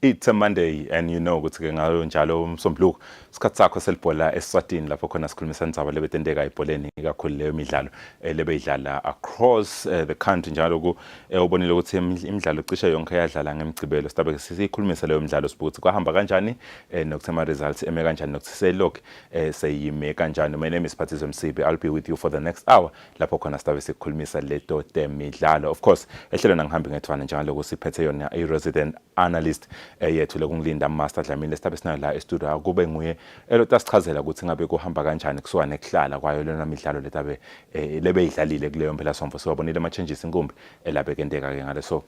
It's a Monday and you know ukuthi ke ngalo njalo umsombuluko isikhathi sakho selibhola eSwatini lapho khona sikhulumisana ndzaba lebetendeka ebholeni kakhulu leyo midlalo lebeyidlala across the country njalo ku ubonile ukuthi imidlalo cishe yonke yadlala ngemgcibelo sitabe sikhulumisa leyo midlalo sibuka ukuthi kwahamba kanjani nokuthi ama results eme kanjani nokuthi selok seyime kanjani. My name is Patizwe Msibi. I'll be with you for the next hour lapho khona sitabe sikhulumisa leto temidlalo. Of course ehlelo nangihambi ngethwana njalo kusiphethe yona i-resident analyst yethu lokungilinda Master Dlamini sitabe sinayo la e-studio kube nguye elotasichazela ukuthi ngabe kuhamba kanjani kusuka nekuhlala kwayo lena midlalo letabe lebeyidlalile kuleyo mphela somfo siwabonile ama changes inkumbi elabekendeka ke ngale so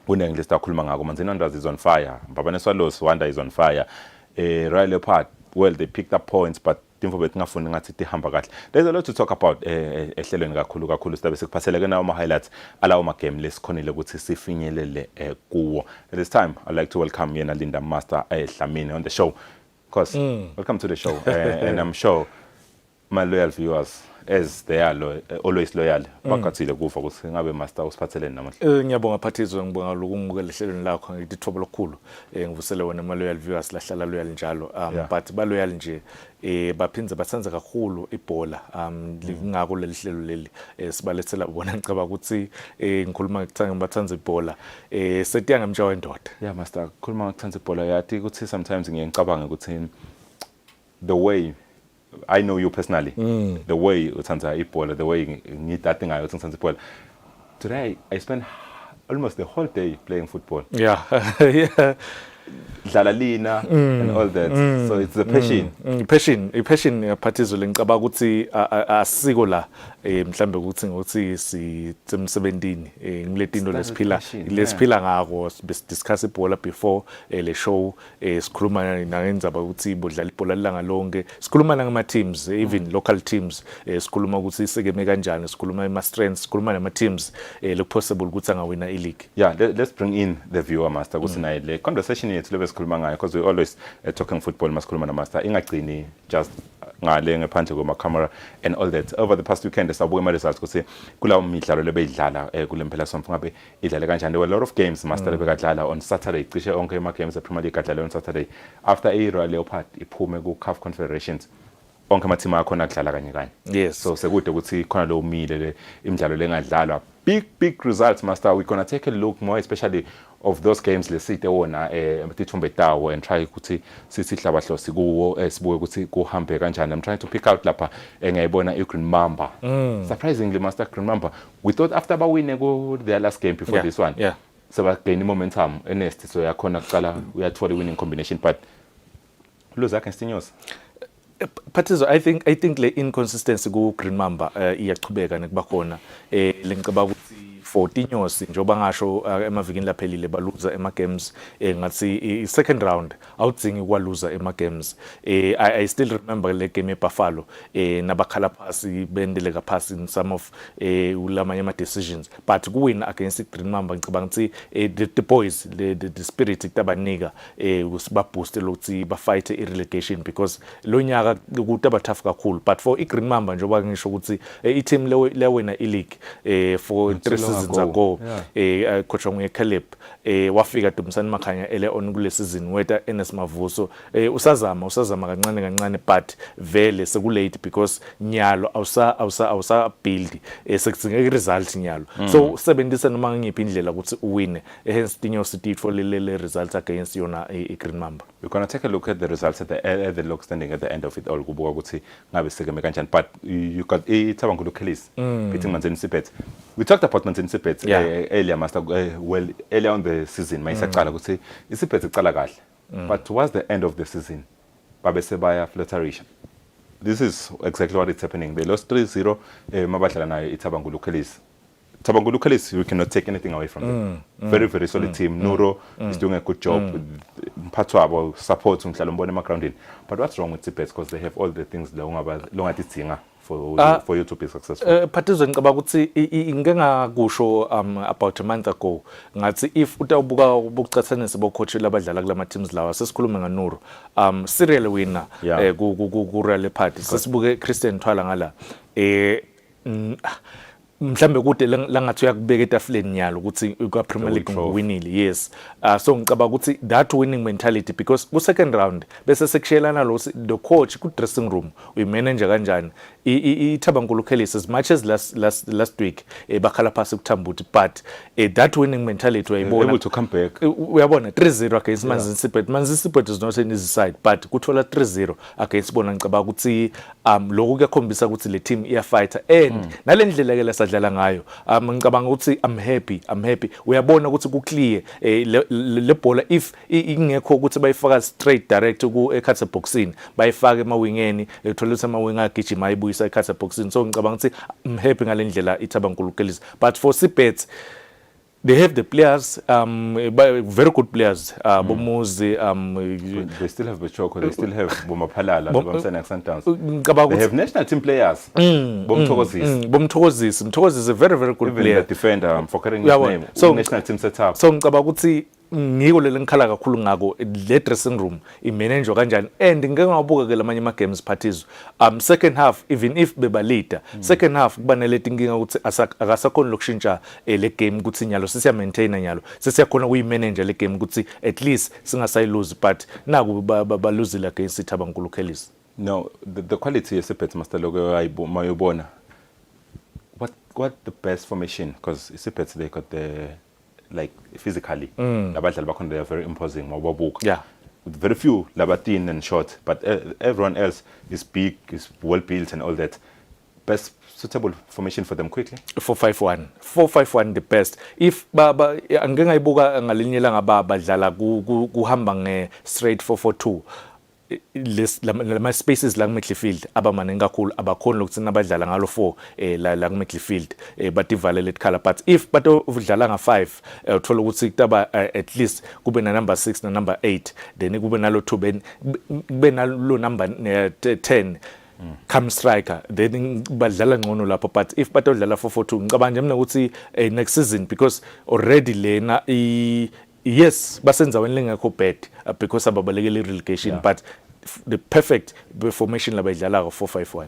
kunengi lesikhuluma ngako Manzini Wanderers is on fire, Mbabane Swallows Wanda is on fire, Royal Leopard well they picked up points but timfo betingafuni ngathi tihamba kahle. There's a lot to talk about ehlelweni kakhulu sitabe sikuphaseleke nawo ama highlights alawo ma game lesikhonile ukuthi sifinyelele kuwo. At this time I'd like to welcome yena Linda Master Dlamini on the show. Of course, welcome to the show and I'm sure my loyal viewers as they are always loyal bakathile kufa ukuthi ngabe Master usiphathelene namuhla. Ngiyabonga Patizwe, ngibonga lokumukela ehlelweni lakho ngitithobo lokukhulu ngivusele wena ama loyal viewers lahlala loyal njalo but ba loyal nje baphinze bathanza kakhulu ibhola ngingako leli hlelo leli sibalethela ubona ngicaba ukuthi ngikhuluma ngikuthanga bathanza ibhola setiya ngamjawa wendoda. Yeah Master, khuluma ngikuthanda ibhola yathi ukuthi sometimes ngiyengicabanga ukuthi the way I know you personally, the way uthanda ibhola, the way ngithathe ngayo ukuthi ngithanda ibhola. Today I spent almost the whole day playing football. Yeah. Yeah. Dlalalina and all that. So it's the passion. Passion Patizwe ngicaba ukuthi asiko la mhlambe ukuthi sisemsebentini ngiletino lesiphila ngako discuss ibhola before le show sikhuluma nangenzaba ukuthi bodlala ibhola langa lonke sikhuluma ngama teams even local teams sikhuluma ukuthi isekeme kanjani sikhuluma ama strengths sikhuluma nama teams possible ukuthi angawina i-league. Yeah, let's bring in the viewer Master ukuthi naye le conversation yethu lebe sikhuluma ngayo because we always talking football masikhuluma na Master ingagcini just ngale ngaphandle kwama camera and all that. Over the past weekend sabuke ama results ukuthi kulawo midlalo lebeyidlala kulemphela somfo ngabe idlale kanjani. There were a lot of games Master lebekadlala on Saturday cishe onke ama games ePremier League adlala on Saturday after Royal Leopard iphume ku CAF Confederations onke ama team akhona kudlala kanye kanye. Yes, so sekude ukuthi khona lo umile imidlalo lengadlalwa big results Master. We're going to take a look more especially of those games lesite wona tithumbe tawo and try ukuthi sihlaba hlosi kuwo sibuke ukuthi kuhambe kanjani. I'm trying to pick out lapha ngiyibona iGreen Mamba. Surprisingly Master, Green Mamba we thought after ba win their last game before this one so ba gain momentum next so yakhona kuqala uyathola winning combination but lose against Ineos. Patizwe, I think le inconsistency ku Green Mamba iyachubeka nekuba khona lengicaba ukuthi 14 Ineos njoba ngasho emavikini laphelile baluza ema games ngathi second round awudzingi kwaluza ema games. I still remember le game eBuffalo nabakhala phasi bendeleka phasi in some of ulamanye ama decisions but kuwin against Green Mamba ngicabanga ukuthi the boys the spirit itabanika usiba boost lokuthi ba fight i-relegation because lo nyaka kutaba tough kakhulu but for iGreen Mamba njoba ngisho ukuthi i-team lewena i-league for 3 seasons ago coach nguye Caleb wafika Dumisani Makhanya ele on kule season wetha NS Mavuso usazama kancane but vele sekulate because nyalo awusa build sekudzinga result nyalo so sebenzisa noma ngiphi indlela ukuthi uwine hence Ineos did for le results against yona iGreen Mamba. We're going to take a look at the results at the log standing at the end of it all kubuka ukuthi ngabe sekeme kanjani but you got iThabangulu Kellis beating Manzini Sipet. We talked about Manzini Sipet earlier Master well earlier on the season mayisaqala ukuthi iSipet iqala kahle but towards the end of the season babe sebaya flirtation. This is exactly what is happening. They lost 3-0 mabadlala nayo iThabangulu Kellis. Thabangulu Kellis, we cannot take anything away from them. Very solid team. Nuro is doing a good job. Patwabo support umhlalo mbone emagroundini. But what's wrong with Sipet because they have all the things longa tidzinga for you to be successful. Patizwe ngicaba ukuthi ngengakusho about a month ago ngathi if utawubuka ubucathanisa bocoach labadlala kulama teams lawa sesikhuluma ngaNuro serial winner ku Royal Leopard sesibuke Christian Thwala ngala mhlambe kude langathi uyakubeka etafuleni nyalo ukuthi kwa Premier League ngwinile yes so ngicabanga ukuthi that winning mentality because ku second round bese sekushiyelana the coach ku dressing room we manager kanjani iThabankulu Kellis as much as last week bakhala phasi kuThambuti but that winning mentality uyayibona able to come back uyabona 3-0 against Manchester City is not an easy side but kuthola 3-0 against bona ngicabanga ukuthi lokho kuyakhombisa ukuthi le team iya fighter and nalendlela ke lasadlala ngayo ngicabanga ukuthi I'm happy uyabona ukuthi ku clear le bhola if ingekho ukuthi bayifaka straight direct ku ekhatha boxini bayifaka emawingeni ethola ukuthi amawinga agijima ayibuyisa ekhatha boxini so ngicabanga ukuthi I'm happy ngalendlela iThabankulu Kellis but for Sibet they have the players very good players Bomuzi they still have Bachoko they still have Bomaphalala Bomsana Sundowns they have national team players Bomthokozisi is a very good even player the defender I'm forgetting his name so national team setup so ngicabanga ukuthi ngiko lengikhala kakhulu ngako le dressing room imanage kanjani and ngeke ngabuka ke lamanye ama games parties second half even if bebalida second half kuba naleti inkinga ukuthi akasakhona lokushintsha le game ukuthi nyalo sisiya maintain nyalo sesiyakhona ukuyimanage le game ukuthi at least singasayi lose but naku ba lose against iThabankulu Kellis. No, the quality is a bit master logo mayobona what the best formation because it's a bit they got the like physically labadlali bakhona they are very imposing mababuka yeah very few labatin and short but everyone else is big is well built and all that best suitable formation for them quickly 4-5-1 the best if angeke ngayibuka ngalinye langa badlala kuhamba nge straight 4-4-2 lama spaces la midfield abamaningi kakhulu abakhona ukuthi nabadlala ngalo 4 la midfield but ivalele ikhala but if bato udlala nga5 uthola ukuthi kutaba at least kube na number 6 na number 8 then kube nalo 2 kube nalo number 10 come striker then badlala ngcono lapho but if bato udlala 4-4-2 ngicabanga nje mina ukuthi next season because already lena yes basenza wenlengekho bad because ababalekele relegation but the perfect formation labayidlala 4-5-1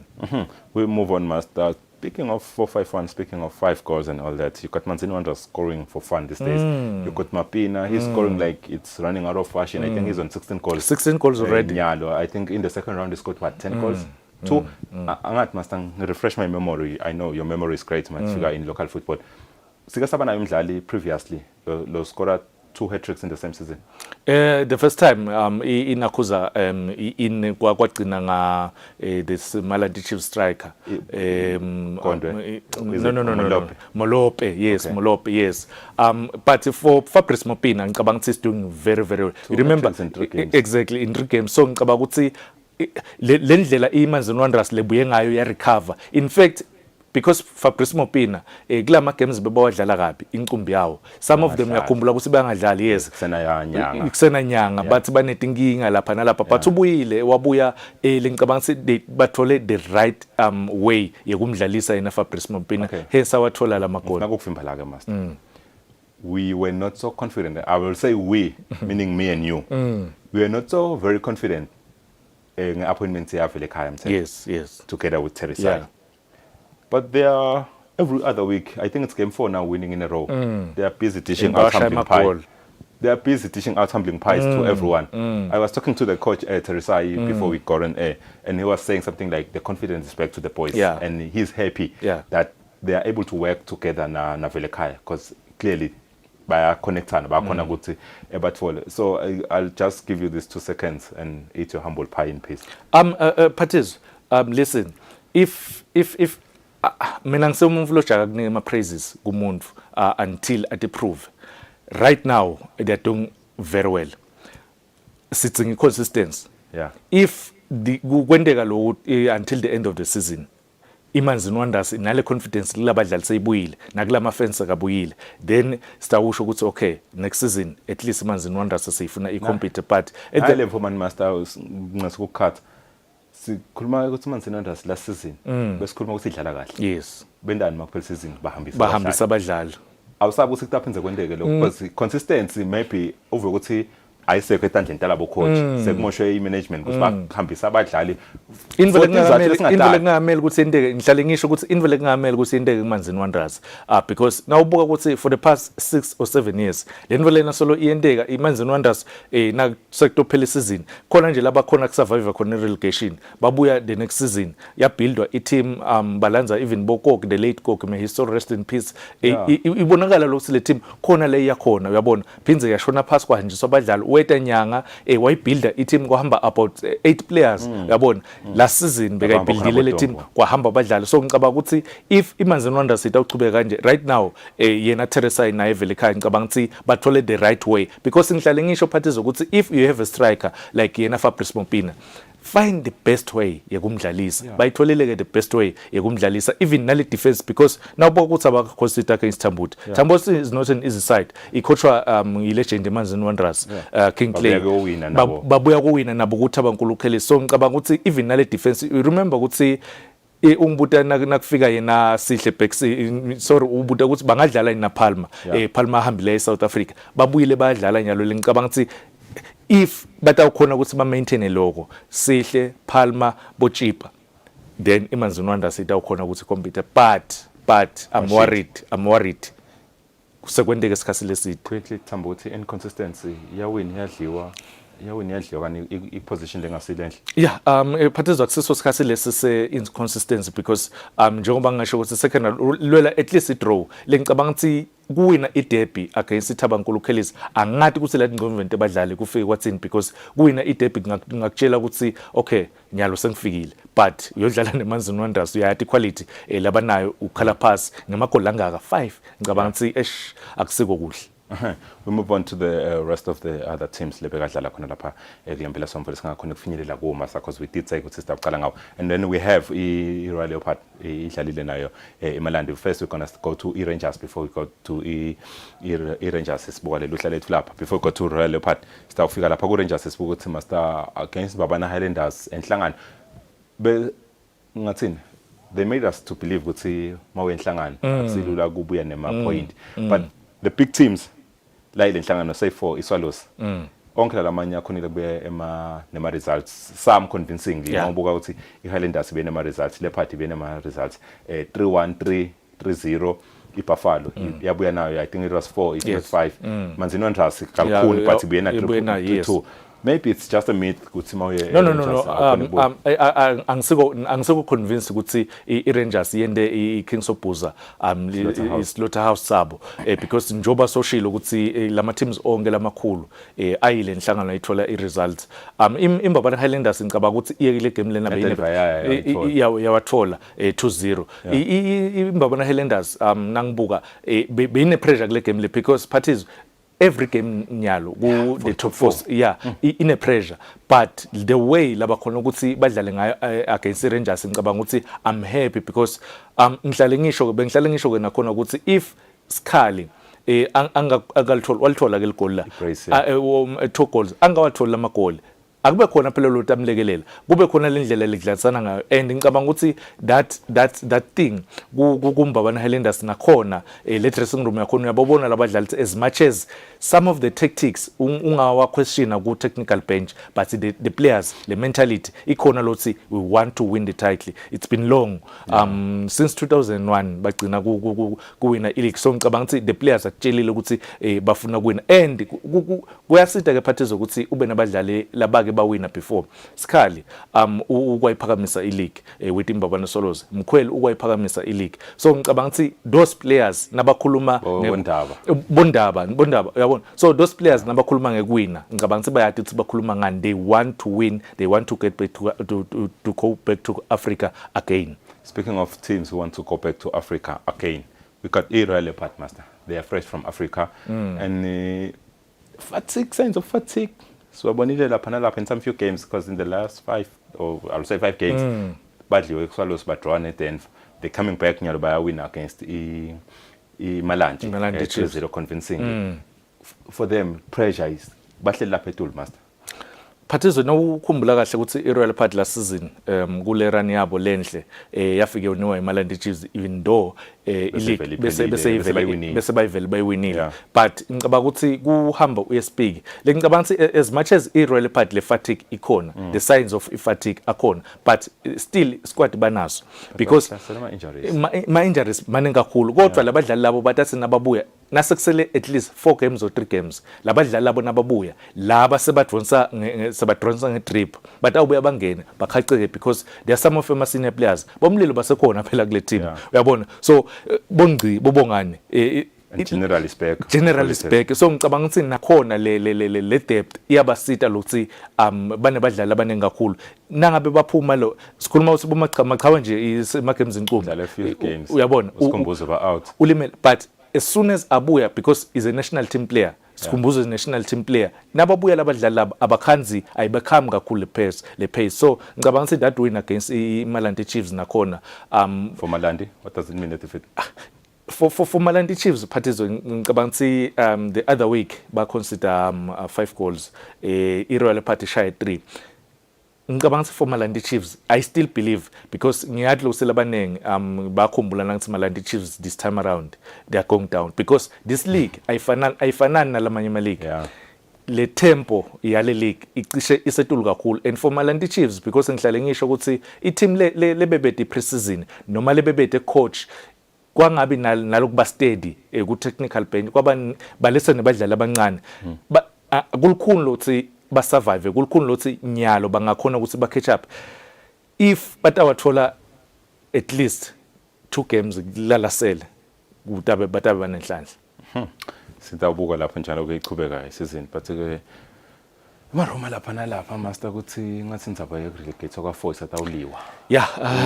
we move on master speaking of 4-5-1 speaking of 5 goals and all that you got Manzini Wanderers scoring for fun these days you got Mapina he's scoring like it's running out of fashion I think he's on 16 goals already Nyalo I think in the second round he scored what 10 goals 2 angathi master refresh my memory I know your memory is great man figure in local football sika sabana umdlali previously lo scored 2 hat-tricks in the same season the first time inakuza in kwagcina nga this Malandi Chief striker no Molope yes okay. Molope yes but for Fabrice Mopina ngicabanga ukuthi is doing very well remember exactly in 3 games so ngicabanga ukuthi le ndlela iManzini Wanderers lebuye ngayo ya recover in fact because Fabrice Mopina kulama games bebawadlala kabi incumbi yawo some of them yakhumbula ukuthi bangadlali yes kusena nyanga but banetinkinga lapha nalapha but ubuyile wabuya ngicabanga ukuthi bathole the right way yekumdlalisa yena Fabrice Mopina hence awathola lama goal nakufimba la ke master we were not so confident I will say we meaning me and you we were not so very confident appointment yavele ekhaya yes together with Teresa but they are every other week I think it's game 4 now winning in a row they are busy dishing out tumbling pie they are busy dishing out tumbling pies to everyone I was talking to the coach Teresa before we got on air and he was saying something like the confidence is back to the boys and he's happy that they are able to work together na Velekaya because clearly bayaconnectana bakhona ukuthi ebatfole so I'll just give you these 2 seconds and eat your humble pie in peace Patiz listen if mina ngisemuntu lojaga kunika ama praises kumuntu until at prove right now they are doing very well sitting consistency if kwendeka lo until the end of the season iManzini Wanderers inale confidence labadlali sayibuyile nakulama fans akabuyile then sitawusho ukuthi okay next season at least iManzini Wanderers sayifuna icompete but at the level man master ngasukukhatha sikhuluma ukuthi Manzini Wanderers last season besikhuluma ukuthi idlala kahle yes bendani makuphela season bahambisa abadlali awusabe ukuthi kutaphenze kwendeke lokho because consistency maybe over ukuthi ayisekho etandleni talabo coach sekumoshwe i-management ukuthi bahambisa abadlali invele kungamele ukuthi indeke ngihlale ngisho ukuthi invele kungamele ukuthi indeke kuManzini Wanderers because now ubuka ukuthi for the past 6 or 7 years le invele nasolo iyendeka iManzini Wanderers na sekutophela isizini khona nje laba khona kusurvive khona relegation babuya the next season yabuildwa i-team balanza even Bokok the late Kok may his soul rest in peace ibonakala lokho le team khona le yakhona uyabona phinze yashona phansi kwanje sobadlali weta nyanga wayibuilda i-team kwahamba about 8 players uyabona last season bekayibuildile le team kwahamba abadlali so ngicabanga ukuthi if iManzini Wanderers itawuchubeka kanje right now yena Teresa naye vele ekhaya ngicabanga ukuthi bathole the right way because ngihlale ngisho phathizo ukuthi if you have a striker like yena Fabrice Mompina find the best way yekumdlalisa bayitholeleke the best way yekumdlalisa even nale defense because nawubuka ukuthi abaconsider against Tambuti Tambuti is not an easy side icoachwa ilegend eManzini Wanderers King Clay babuya kuwina nabo ukuthi abankulukheli so ngicabanga ukuthi even nale defense you remember ukuthi ungibuta nakufika yena sihle back sorry ubuta ukuthi bangadlala na Palma Palma ahambile eSouth Africa babuyile bayadlala nyalo ngicabanga ukuthi if batawukhona ukuthi ba maintain lokho sihle Palma bochipa then iManzini Wanderers itawukhona ukuthi compete but I'm worried sekwendeke isikhathi leside quickly Tambuti inconsistency yadliwa kani i-position lengasilenhle phathizwa kusiso sikhathi lesi se-inconsistency because njengoba ngisho ukuthi second lwela at least i-draw lengicabanga ukuthi kuwina i-derby against iThabankulu Kellies angathi ukuthi lati ngomvente abadlali kufike kwathini because kuwina i-derby ngakutshela ukuthi okay nyalo sengifikile but uyodlala neManzini Wanderers uyathi quality labanayo ukhala pass ngemagoli angaka 5 ngicabanga ukuthi akusiko kuhle. We move on to the rest of the other teams lebekadlala khona lapha kulempela somvele singakhona ukufinyelela kuma because we did say ukuthi sitaqala ngawo and then we have i-Royal Leopard idlalile nayo eMalandi. First we're going to go to i-Rangers before we go to i-Rangers sibuka lelo hla lethu lapha before we go to Royal Leopard sitawufika lapha ku-Rangers sibuka ukuthi master against Babana Highlanders enhlangano ngathini they made us to believe ukuthi mawe enhlangano akusilula kubuya nema point but the big teams like lenhlangano say for iSwallows onke lamanye akhonile kubuye nema results some convincingly ngobuka ukuthi iHighlanders ibe nema results Leopard ibe nema results 3-1 3-0 iBuffalo yabuya nayo I think it was 4 it was 5 Manzini Wanderers kakhulu but ibe na 3-2 maybe it's just a myth ukuthi mawuye no angisiko convinced ukuthi iRangers yende iKings of Buza iSlaughterhouse sabo because njoba soshilo ukuthi lama teams onke lamakhulu ayile enhlangano ayithola iresults imbabana Highlanders ngicabanga ukuthi iyekile game lena yawathola 2-0 imbabana Highlanders nangibuka beyine pressure kule game le because parties every game nyalo ku the top 4 in a pressure but the way laba khona ukuthi badlale ngayo against Rangers ngicabanga ukuthi I'm happy because ngihlale ngisho nakhona ukuthi if Skhali walithola ke ligoli la 2 goals angawathola amagoli akube khona phela lo tamlekelela kube khona lendlela lidlanisana ngayo and ngicabanga ukuthi that thing kumbabana Highlanders nakhona le dressing room yakhona uyabona labadlali as much as some of the tactics ungawa question ku technical bench but the players the mentality ikhona lothi we want to win the title it's been long since 2001 bagcina kuwina ileague so ngicabanga ukuthi the players akutshelile ukuthi bafuna kuwina and kuyasida ke phathizo ukuthi ube nabadlali labake bawina before Skhali ukwayiphakamisa ileague with imbabana Swallows Mkhweli ukwayiphakamisa ileague so ngicabanga ukuthi those players nabakhuluma bondaba uyabona so those players nabakhuluma ngekuwina ngicabanga ukuthi bayathi ukuthi bakhuluma ngani they want to win they want to get back to go back to Africa again. Speaking of teams who want to go back to Africa again, we got Royal Leopard master. They are fresh from Africa and signs of fatigue. So abonile lapha nalapha in some few games because in the last 5 or I would say 5 games badly Swallows but drawn at then they're coming back nyalo baya win against Malandi 2-0 convincingly. For them pressure is bahle lapha etul master. Phathizo nawukhumbula kahle ukuthi iRoyal Party last season kule run yabo lenhle yafike uniwa iMalandi Chiefs even though ileague bese bayivele bayiwinile but ngicabanga ukuthi kuhamba uyespeak ngicabanga ukuthi as much as iRoyal Party le fatigue ikhona the signs of fatigue akhona but still squad banaso because ma injuries maningi kakhulu kodwa labadlali labo batathi nababuya nasekusele at least 4 games or 3 games labadlali labo nababuya laba sebadronsa ngedrip but awubuya bangene bakhaceke because there are some of them senior players bomlilo basekhona phela kule team uyabona so bongci bobongane generally spec so ngicabanga ukuthi nakhona le depth iyabasita lokuthi banebadlali abaningi kakhulu nangabe baphuma lo sikhuluma ukuthi bomachawe nje ima games inqumbi uyabona usikhumbuzo ba out ulimele but as soon as abuya because is a national team player sikhumbuzo is a national team player nababuya labadlali laba abakhanzi ayibekhami kakhulu le pace so ngicabanga ukuthi that win against iMalandi Chiefs nakhona for Malandi what does it mean that if it for Malandi Chiefs Phathizo ngicabanga ukuthi the other week ba consider 5 goals iRoyal Party shaya 3 ngicabanga ukuthi for Malandi Chiefs I still believe because ngiyadlo selabanengi bakhumbula nangithi Malandi Chiefs this time around they are going down because this league ayifanani nalamanye ama league le tempo yale league icishe isetulu kakhulu and for Malandi Chiefs because ngihlale ngisho ukuthi i team lebebede pre-season noma lebebede coach kwangabi nalokuba steady ku technical bench kwaba balese nebadlali abancane kulukhulu lokuthi ba survive kulukhulu lokuthi nyalo bangakhona ukuthi ba catch up if batawathola at least 2 games lalasele kutabe batabe banenhlanhla sitawubuka lapho njalo kuyichubeka isizini but ke Maroma lapha nalapha master ukuthi ngathi ndzaba ye relegate kwa force atawuliwa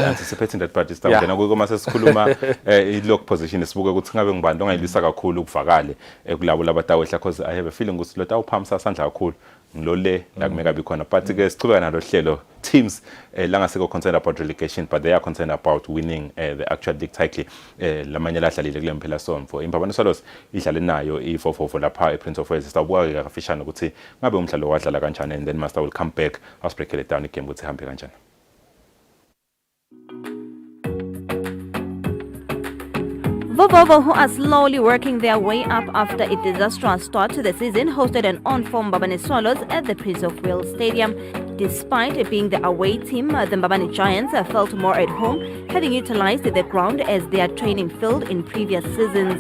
anticipating that party stawungena kuma sesikhuluma ilock position sibuke ukuthi ngabe ngibani ongayilisa kakhulu ukuvakale kulabo labatawehla because I have a feeling ukuthi lo tawuphamisa sandla kakhulu ngilole la kumeka bikhona but ke sichubeka nalo hlelo teams langaseko concerned about relegation but they are concerned about winning the actual league title lamanye lahlalile kule mphela somfo imbabano solos idlale nayo i444 lapha ePrince of Wales sitawubuka kafishane ukuthi ngabe umdlalo wadlala kanjani and then master will come back us break it down igame ukuthi hambe kanjani. Vovovo, who are slowly working their way up after a disastrous start to the season, hosted an on-form Mbabane Swallows at the Prince of Wales Stadium. Despite being the away team, the Mbabane Giants felt more at home, having utilized the ground as their training field in previous seasons.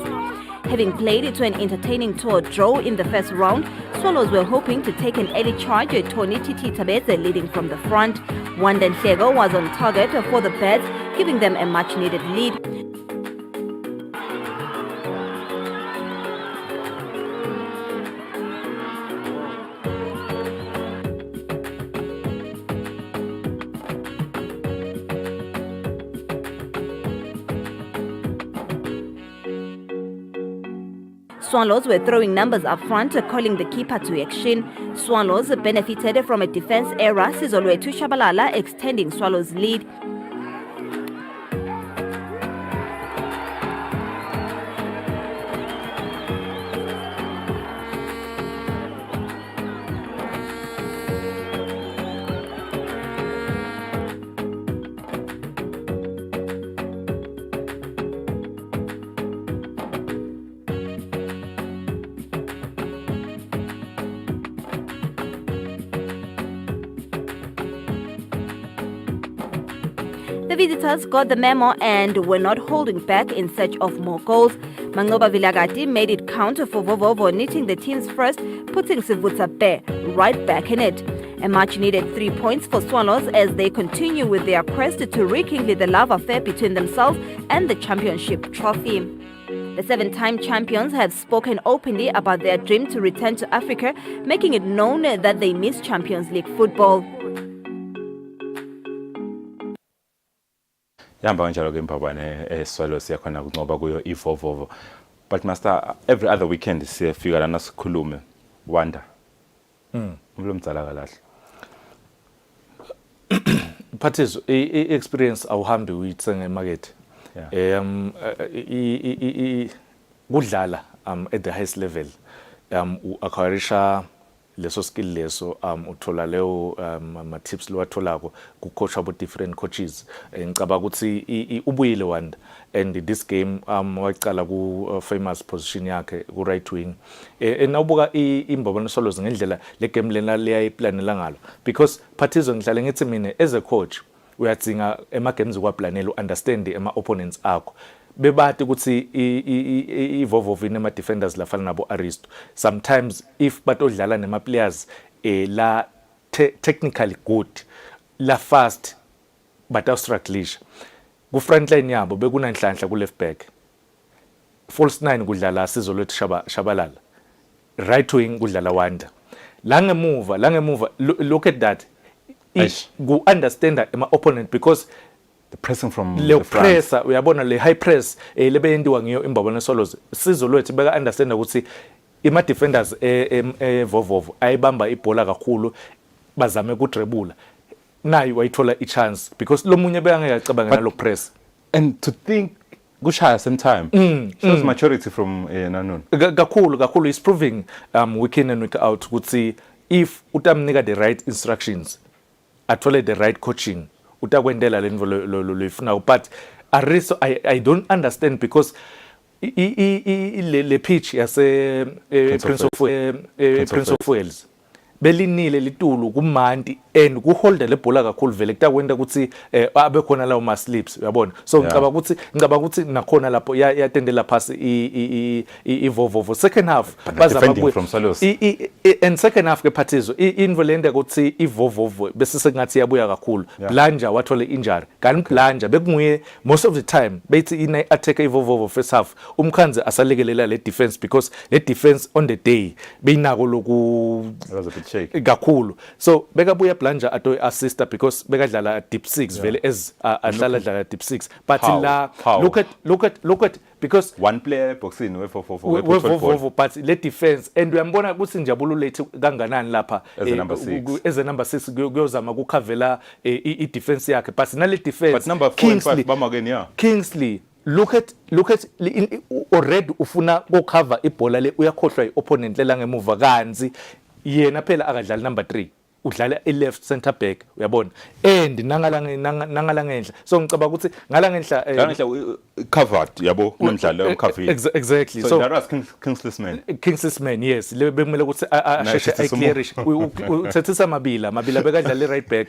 Having played to an entertaining tour draw in the first round, Swallows were hoping to take an early charge, Tony Titi Tabeze leading from the front. Wandan Hlego was on target for the Birds, giving them a much-needed lead. Swallows were throwing numbers up front, calling the keeper to action. Swallows benefited from a defense error, Sizolwethu Shabalala extending Swallows' lead. The visitors got the memo and were not holding back in search of more goals. Mangoba Vilagati made it count for Vovovo, knitting the team's first, putting Sivutsa Bear right back in it. A much-needed 3 points for Swallows as they continue with their quest to rekindle the love affair between themselves and the championship trophy. The 7-time champions have spoken openly about their dream to return to Africa, making it known that they miss Champions League football. Yamba kanjalo ke Mbabane Swallows yakhona kunqoba kuyo i444 but master every other weekend siyafika lana sikhulume wanda umlomdzala kalahle Phathizo experience awuhambi uyithenga emarket kudlala at the highest level acquire leso skill leso uthola leyo ama tips lowatholako ku coach abo different coaches ngicaba ukuthi ubuyile Wanda and this game waqala ku famous position yakhe ku right wing nawubuka imbabano solos ngendlela le game lena leyayiplanela ngalo because Phathizo ngihlale ngithi mina as a coach uyadzinga ema games kwaplanela understand ema opponents akho bebati ukuthi ivovo ine ama defenders lafana nabo Aristo sometimes if batodlala nema players la technically good la fast but strugglisha ku front line yabo bekunanhlanhla ku left back false 9 kudlala Sizo lwethu Shabalala right wing kudlala Wanda la ngemuva look at that go understand ema opponent because the pressing from le pressure uyabona le high press lebeyendiwa ngiyo imbabano solos Sizo lwethu beka understand ukuthi ima defenders vovovo ayibamba ibhola kakhulu bazame kudrebula nayi wayithola ichance because lo munye bengeke acabanga ngalo press and to think kushaya same time shows maturity from Nanun kakhulu is proving week in and week out ukuthi if utamnika the right instructions athole the right coaching utakwendela lento lo but Ariso I don't understand because le pitch yase Prince of Wales belinile litulu kumanti and kuholda le bhola kakhulu vele kutakwenda ukuthi abe khona lawo ma slips uyabona so ngicaba ukuthi nakhona lapho yatendela phasi ivovo second half bazama from Solos and second half ke Phathizo involende ukuthi ivovo bese sengathi yabuya kakhulu Blanja wathola injury kanti Blanja bekunguye most of the time bethi ina attack ivovo first half umkhanze asalekelela le defense because le defense on the day beyinako loku kakhulu so bekabuya Blanja ato assista because bekadlala deep 6 vele as adlala deep 6 but la look at because one player boxing we for but le defense and uyambona ukuthi Njabulo lethu kanganani lapha as a number 6 kuyozama kukhavela I defense yakhe but nale defense but number 4 and 5 bamake Kingsley look at already ufuna ukucover ibhola le uyakhohlwa iopponent lela ngemuva kanzi yena phela akadlala number 3 udlala left center back uyabona and nangala ngenhla so ngicaba ukuthi ngala ngenhla covered yabo kunomdlalo omcovered exactly so that was Kingsley's man yes lebemele ukuthi asheshe ayiclearish uthethisa mabila bekadlala right back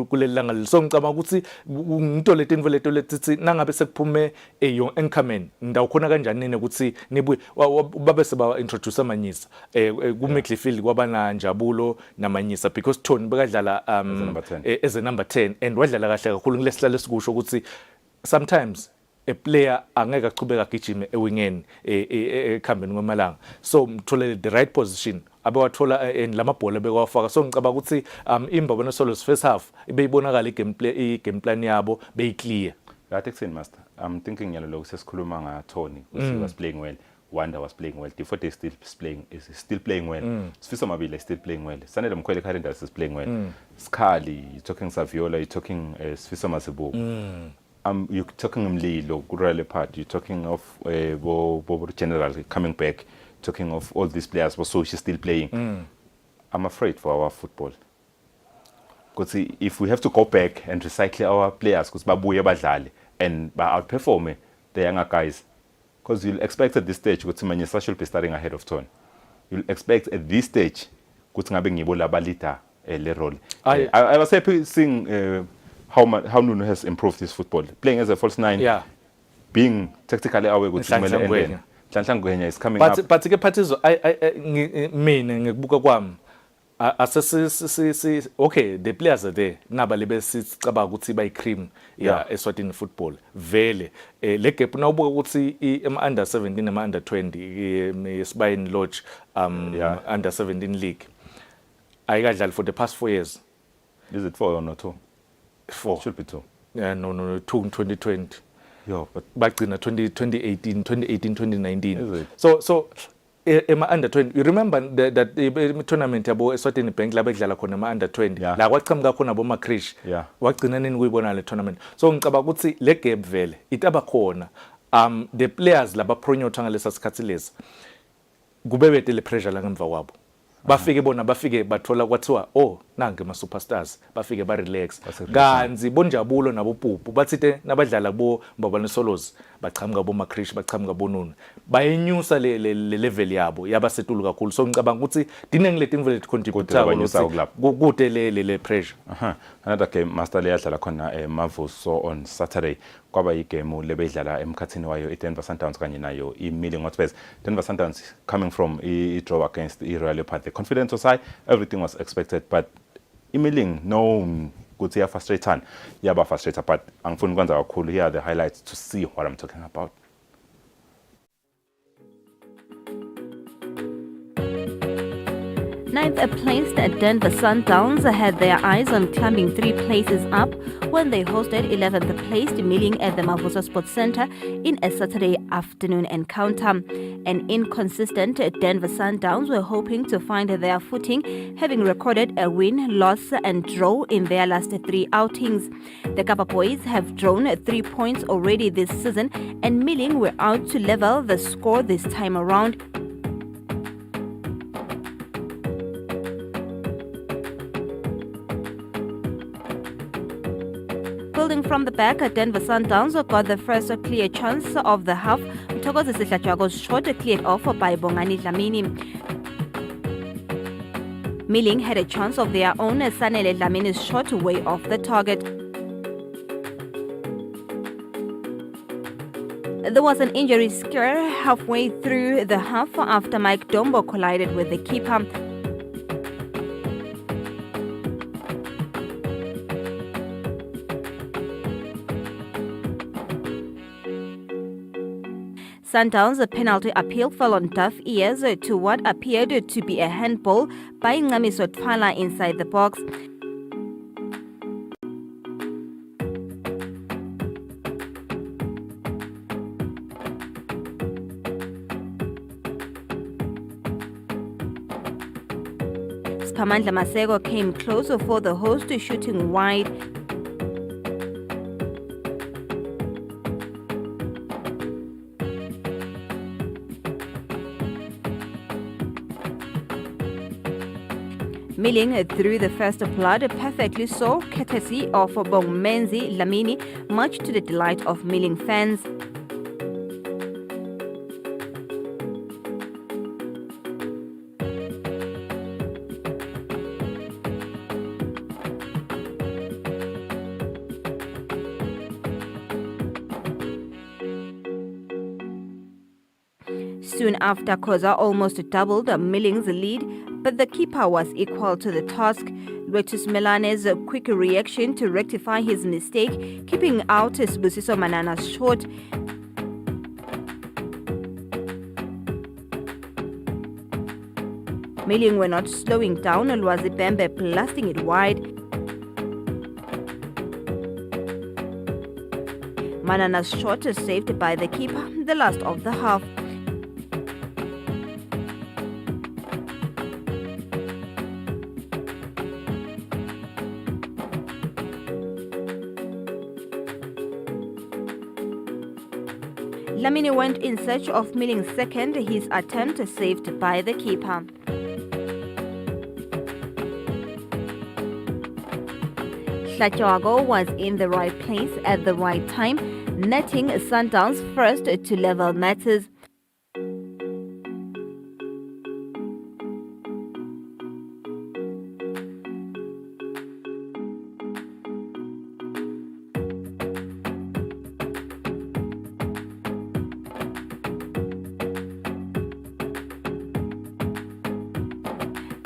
kulelanga so ngicaba ukuthi into letinvo letithi nangabe sekuphume yo incoming ndawukhona kanjani ukuthi nibuye babe seba introduce amanyisa ku midfield kwabana Njabulo namanyisa because Tony bekadlala as a number 10 and wadlala kahle kakhulu ngilesihlalo esikusho ukuthi sometimes a player angeke achubeka gijime ewingeni ekhambeni kwamalanga so mthole the right position abawathola and lamabhola bekwafaka so ngicaba ukuthi imbabano solos first half beyibonakala igame plan yabo beyiclear that extent master I'm thinking yalo lokho sesikhuluma nga Tony he was playing well Wanda was playing well. Defoe is still playing well. Sfiso Mabile is still playing well. Sanele Mkwele Karindas is playing well. Skali, you're talking Saviola, you're talking Sfiso Masibo. You're talking Mlilo, Gurale Part, you're talking of Bobo General coming back, talking of all these players, but so she's still playing. I'm afraid for our football. Because if we have to go back and recycle our players, because Babuya Badlali and outperform the younger guys, because you'll expect at this stage that Manyisa should be starting ahead of Tone. You'll expect at this stage that Ngabengibola Balita le role. I was happy seeing how Nuno has improved his football. Playing as a false 9, being tactically aware with Tumele and is coming up. But Phathizo, mina ngikubuka kwami okay, the players are there nabalibe sicaba ukuthi bayi cream Eswatini football vele le gap nawubuka ukuthi ima under 17 nema under 20 Spine Lodge under 17 league ayikadlali for the past 4 years. Is it 4 or not 2? 4 should be 2. No 2 in 2020 but bagcina 2018 2019. Is it? So ema under 20 you remember that tournament yabo Eswatini Bank la bedlala khona ema under 20 la kwachamka khona bo Makrish wagcina nini kuyibona le tournament so ngicaba ukuthi le gap vele itaba khona the players laba pronyotha ngalesa sikhathi lesi kube bete le pressure la ngemva kwabo bafike bona bafike bathola kwathiwa oh nange ama superstars bafike ba relax kanzi bonjabulo nabo Pupu bathithe nabadlala bo Mbabane Solos bachama bo Makrish bachama bonunu bayenyusa le level yabo yabasetulu kakhulu so ngicabanga ukuthi dinenge leti involved contribute kude le pressure. Another game master le yadlala khona Mavuso on Saturday kwaba igame lebedlala emkhathini wayo iDenver Sundowns kanye nayo iMilling Hotspurs. Denver Sundowns coming from a draw against Royal Leopard. The confidence was high, everything was expected, but iMilling no good to frustrated, yaba frustrated, but angifuni kwenza kakhulu. Here are the highlights to see what I'm talking about. Ninth placed Denver Sundowns had their eyes on climbing 3 places up when they hosted 11th placed Milling at the Mavuso Sports Center in a Saturday afternoon encounter. An inconsistent Denver Sundowns were hoping to find their footing, having recorded a win, loss and draw in their last 3 outings. The Kappa Boys have drawn 3 points already this season, and Milling were out to level the score this time around. Building from the back, Denver Sundowns got the first clear chance of the half. Mthokozi Sihlathwago's shot cleared off by Bongani Dlamini. Milling had a chance of their own. Sanele Dlamini's shot way off the target. There was an injury scare halfway through the half after Mike Dombo collided with the keeper. Sundowns' penalty appeal fell on deaf ears to what appeared to be a handball by Ngamiso Twala inside the box. Spamandla Masego came closer for the host, shooting wide. Milling threw the first blood perfectly so, courtesy of Bongmenzi Lamini, much to the delight of Milling fans. Soon after, Koza almost doubled Milling's lead, but the keeper was equal to the task. Lotus Melane's quick reaction to rectify his mistake, keeping out Sibusiso Manana's shot. Milling were not slowing down, Lwazibembe blasting it wide. Manana's shot is saved by the keeper, the last of the half. Lamini went in search of Milling's second, his attempt saved by the keeper. Hlathwago was in the right place at the right time, netting Sundowns first to level matters.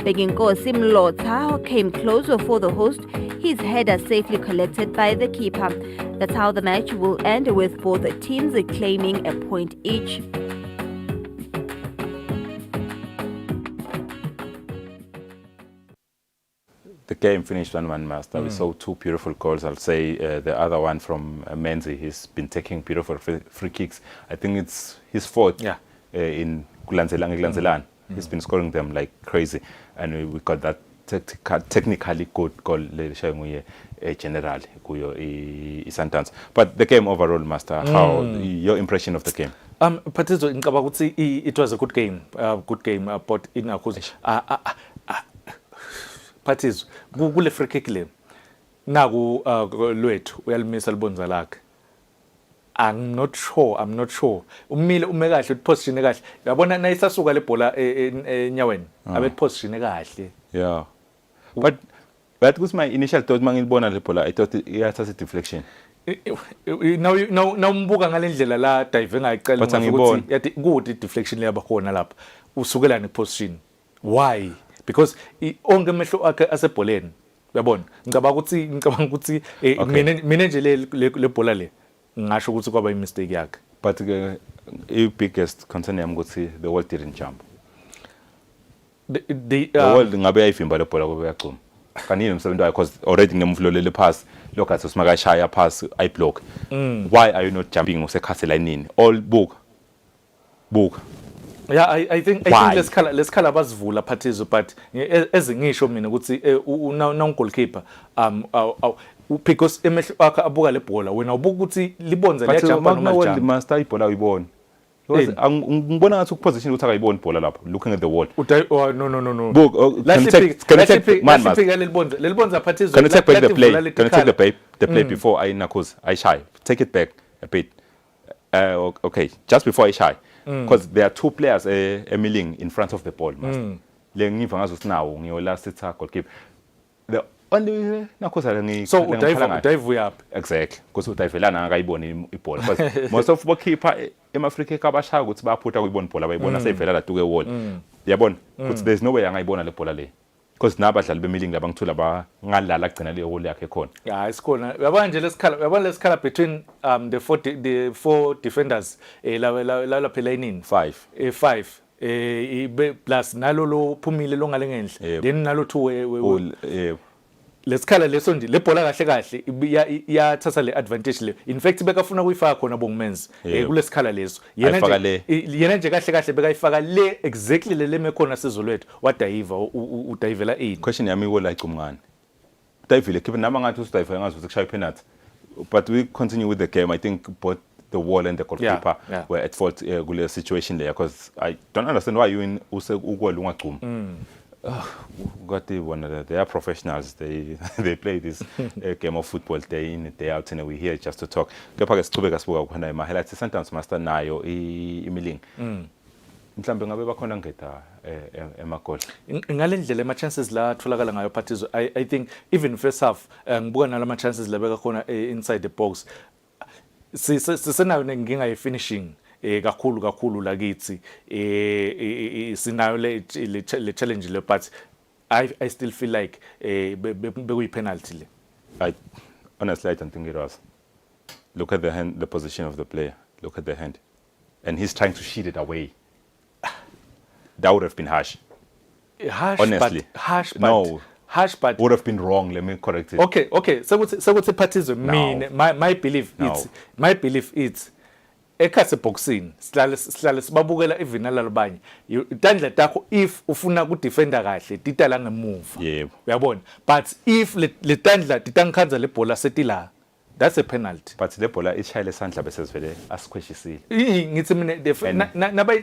Beginkosi Mlotha came closer for the host, his header safely collected by the keeper. That's how the match will end, with both teams claiming a point each. The game finished 1-1, Master. We saw 2 beautiful goals. I'll say the other one from Menzi, he's been taking beautiful free kicks. I think it's his fourth in Kulanzelan. He's been scoring them like crazy, and we got that technically good goal showing general Sundowns. But the game overall, Master, how your impression of the game? Patizo ngicabanga ukuthi it was a good game, but in Phathizo kule free kick le naku lwethu uyalimisa libonza lakhe. I'm not sure. Umile ume kahle position kahle. Uyabona nayisasuka le bhola enyaweni abe position kahle. Yeah. But was my initial thought mangilibona le bhola I thought iyathatha deflection. Now umbuka ngalendlela la dive engayicela ukuthi yathi kude deflection le yabakhona lapha. Usukela ne position. Why? Because onke amehlo akhe asebholeni. Uyabona? Ngicabanga ukuthi mina nje le bhola le ngisho ukuthi kwaba mistake yakhe. But the biggest concern yami ukuthi the world didn't jump. The world ngabe yayivimba le bhola kube yaqhuma. Kanini umsebenzi wayo because already ngemflolele pass lokathi usimakashaya pass I block. Why are you not jumping usekhasela inini? All book. Yeah, I think let's call abasivula Phathizo but ezingisho mina ukuthi una goalkeeper because emehlo akhe abuka le bhola wena ubuka ukuthi libonza liyajumpa noma lijumpa. But master ibhola uyibona. Ngibona ngathi ukuposition ukuthi akayiboni ibhola lapha looking at the wall. No. Book, can you take Libonza Phathizo. Can you take back the play? Can you take the play before I shy? Take it back a bit. Okay, just before I shy. Because there are two players milling in front of the ball, master. Le ngiva ngazo now ngiyo last goalkeeper. The only so dive up. Exactly. Because utayivelana akayiboni ibhola. Because most of the keeper eMafrika kabashaya ukuthi baphutha kuyibona ibhola bayibona seyivelela la tuke wall. Yabona? Because there's no way angayibona le bhola le. Because nabadlali bemilling labangithula ba ngalala agcina le hole yakhe khona. Yeah, isikhona. Uyabona nje lesikhala between the four defenders la phela inini 5 plus nalo lo phumile lo ngale ngendle then nalo 2 lesikhala leso nje le bhola kahle iyathatha le advantage le in fact bekafuna kuyifaka khona bongumenzi kulesikhala leso yena nje kahle bekayifaka le exactly le mekhona sizolwethu wadayiva udayivela ini question yami iwola icumngane udayivile keep nama ngathi usidayivela ngazi ukuthi kushaya penalty but we continue with the game. I think both the wall and the goalkeeper were at fault kule situation there because I don't understand why you in ugwala ungacuma. Got they are professionals. They play this game of football day in day out and we here just to talk. Kepha ke sichubeka sibuka khona highlights sentence master nayo imiling. Mhlambe ngabe bakhona ngeta emagol. Ngalendlela ama chances la tholakala ngayo Phathizo I think even first half ngibuka nalama chances labeka khona inside the box. Sisenayo ngingayi finishing kakhulu lakithi sinayo le challenge le but I still feel like bekuyi penalty le. Honestly I don't think it was. Look at the hand, the position of the player. Look at the hand. And he's trying to sheet it away. That would have been harsh. Honestly. Harsh but would have been wrong. Let me correct it. Okay. So what's Phathizo mean? My belief it's ekhase boxing sihlale sibabukela even nalalabanye itandla takho if ufuna ku defender kahle titala ngemuva uyabona but if le tandla titangikhanza le bhola setila that's a penalty but le bhola ishayile sandla bese sivele asikhweshisile ngithi mina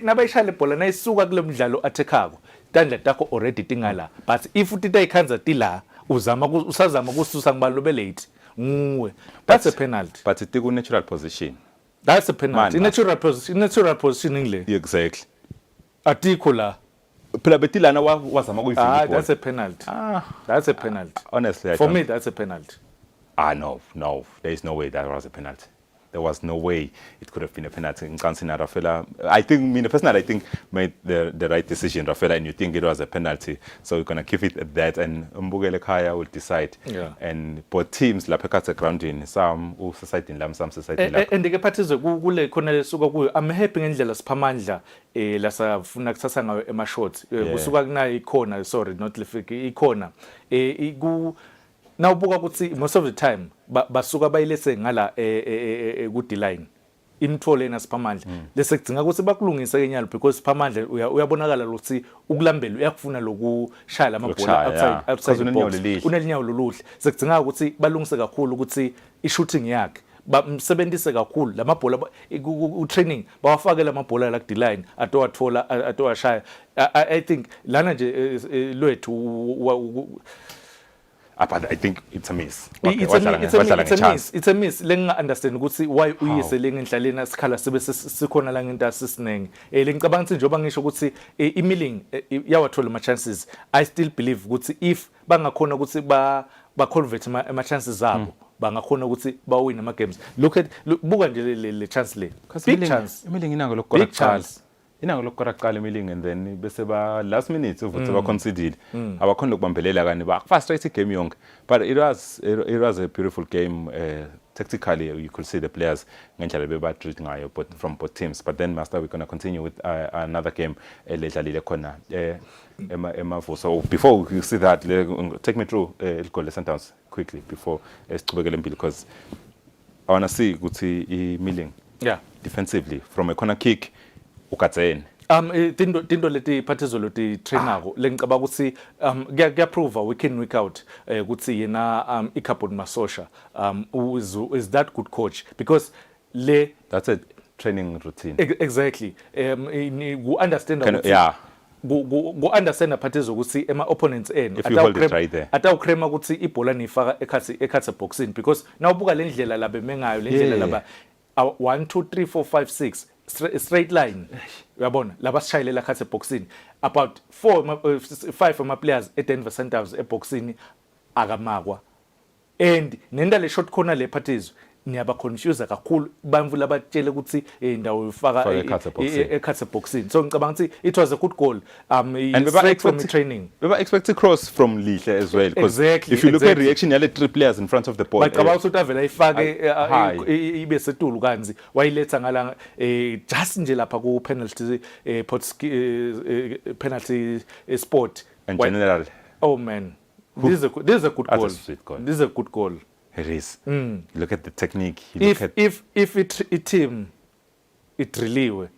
nabayishaya le bhola nayisuka kule mdlalo attackako tandla takho already tingala but if utitayikhanza tila usazama kususa ngibalo be late nguwe that's a penalty but it ku natural position. That's a penalty. Natural positioning le. Exactly. Atikho la. Phela betilana wazama kuyivika ibhola. That's a penalty. That's a penalty. Honestly, for me that's a penalty. No. There is no way that was a penalty. There was no way it could have been a penalty. Rafaela, I think made the right decision, Rafaela, and you think it was a penalty. So we're gonna keep it at that, and Mbugele Kaya will decide. Yeah. And both teams, la pekatse grounding, some society lam, some society la. And the Phathizo kule khona lesuka kuyo. I'm happy ngendlela siphamandla la safuna kusasa ngayo ema shots. Kusuka kunayo ikhona, sorry, not lefiki ikhona. Now buka ukuthi most of the time basuka bayilese ngala ku D-line imthole nasiphamandla lese kudzinga ukuthi bakulungise kenyalo because phamandla uyabonakala ukuthi ukulambela uyakufuna lokushaya lamabhola outside the box unelinyawo loluhle sekudzinga ukuthi balungise kakhulu ukuthi ishooting yakhe bamsebenzise kakhulu lamabhola training bawafake lamabhola la D-line atowathola atowashaya. I think lana nje lwethu but I think it's a miss. It's a miss. Lenga understand ukuthi why uyise lengendlaleni asikhala sibe sikhona la ngento asisinenge. Lengicabanga ukuthi njoba ngisho ukuthi iMilling yawathola ama chances. I still believe ukuthi if bangakhona ukuthi ba convert ama chances zabo bangakhona ukuthi ba win ama games. Buka nje le chance le. Big chance. iMilling inako lokukora kuqala. Inako lokukora kuqala iMilling and then bese ba last minute uvuthi ba conceded. Abakhona ukubambelela kani ba frustrate game yonke. But it was a beautiful game. Tactically, you could see the players ngendlela beba treat ngayo but from both teams. But then master, we're going to continue with another game ledlalile khona emavu. So before you see that, take me through goal Sundowns quickly before sichubekele mpilo, because I want to see ukuthi iMilling defensively from a corner kick ukatsene. Tindo leti phathizo loti trainako lengicabanga ukuthi kuyaprove week in week out ukuthi yena iCarbon Masosha is that good coach, because that's a training routine. Exactly. Go understand go understand phathizo ukuthi ema opponents if you hold it right there atawukrema ukuthi ibhola nifaka ekhatse boxing, because nawubuka lendlela labe mengayo lendlela laba 1 2 3 4 5 6 straight line uyabona laba sishayelela khathe boxing about 5 ama players eDenver Sundowns eboxing akamakwa, and nenda le short corner le phathizo niyaba confuse kakhulu bamvu labatshele ukuthi indawo ifaka ekhathe boxing. So ngicabanga ukuthi it was a good goal straight from the training. We were expecting cross from Lihle as well, because if you look at reaction yale three players in front of the ball, ngicabanga ukuthi avela ifake ibe setulu kanzi wayiletha ngala just nje lapha ku penalty penalty spot and general. Oh man, this is a good goal. This is a good goal. It is. Look at the technique. If it team it reliwe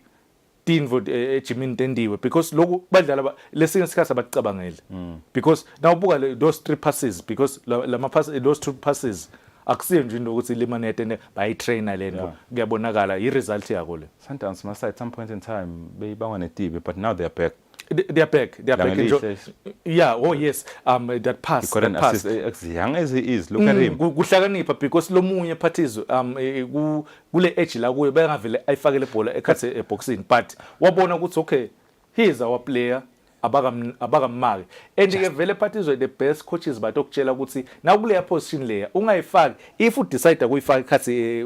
tinvo ejimin tendiwe, because loku badlala lesinye isikhathi abacabangele, because now buka those three passes, because those two passes akusiyo nje into ukuthi limanete bayi trainer lento kuyabonakala i result yako le. Sundowns must at some point in time beyibangwa netibe, but now they are back. They are back. Yeah, oh yes. That pass. As young as he is, look at him. Kuhlakanipha, because lo munye phathizo kule edge la kuye bengavele ayifakele ibhola ekhathe eboxing, but wabona ukuthi okay, he is our player abakamake, and ke vele phathizo the best coaches batokutshela ukuthi na kule position leya ungayifaki if you decide ukuyifaka ekhathe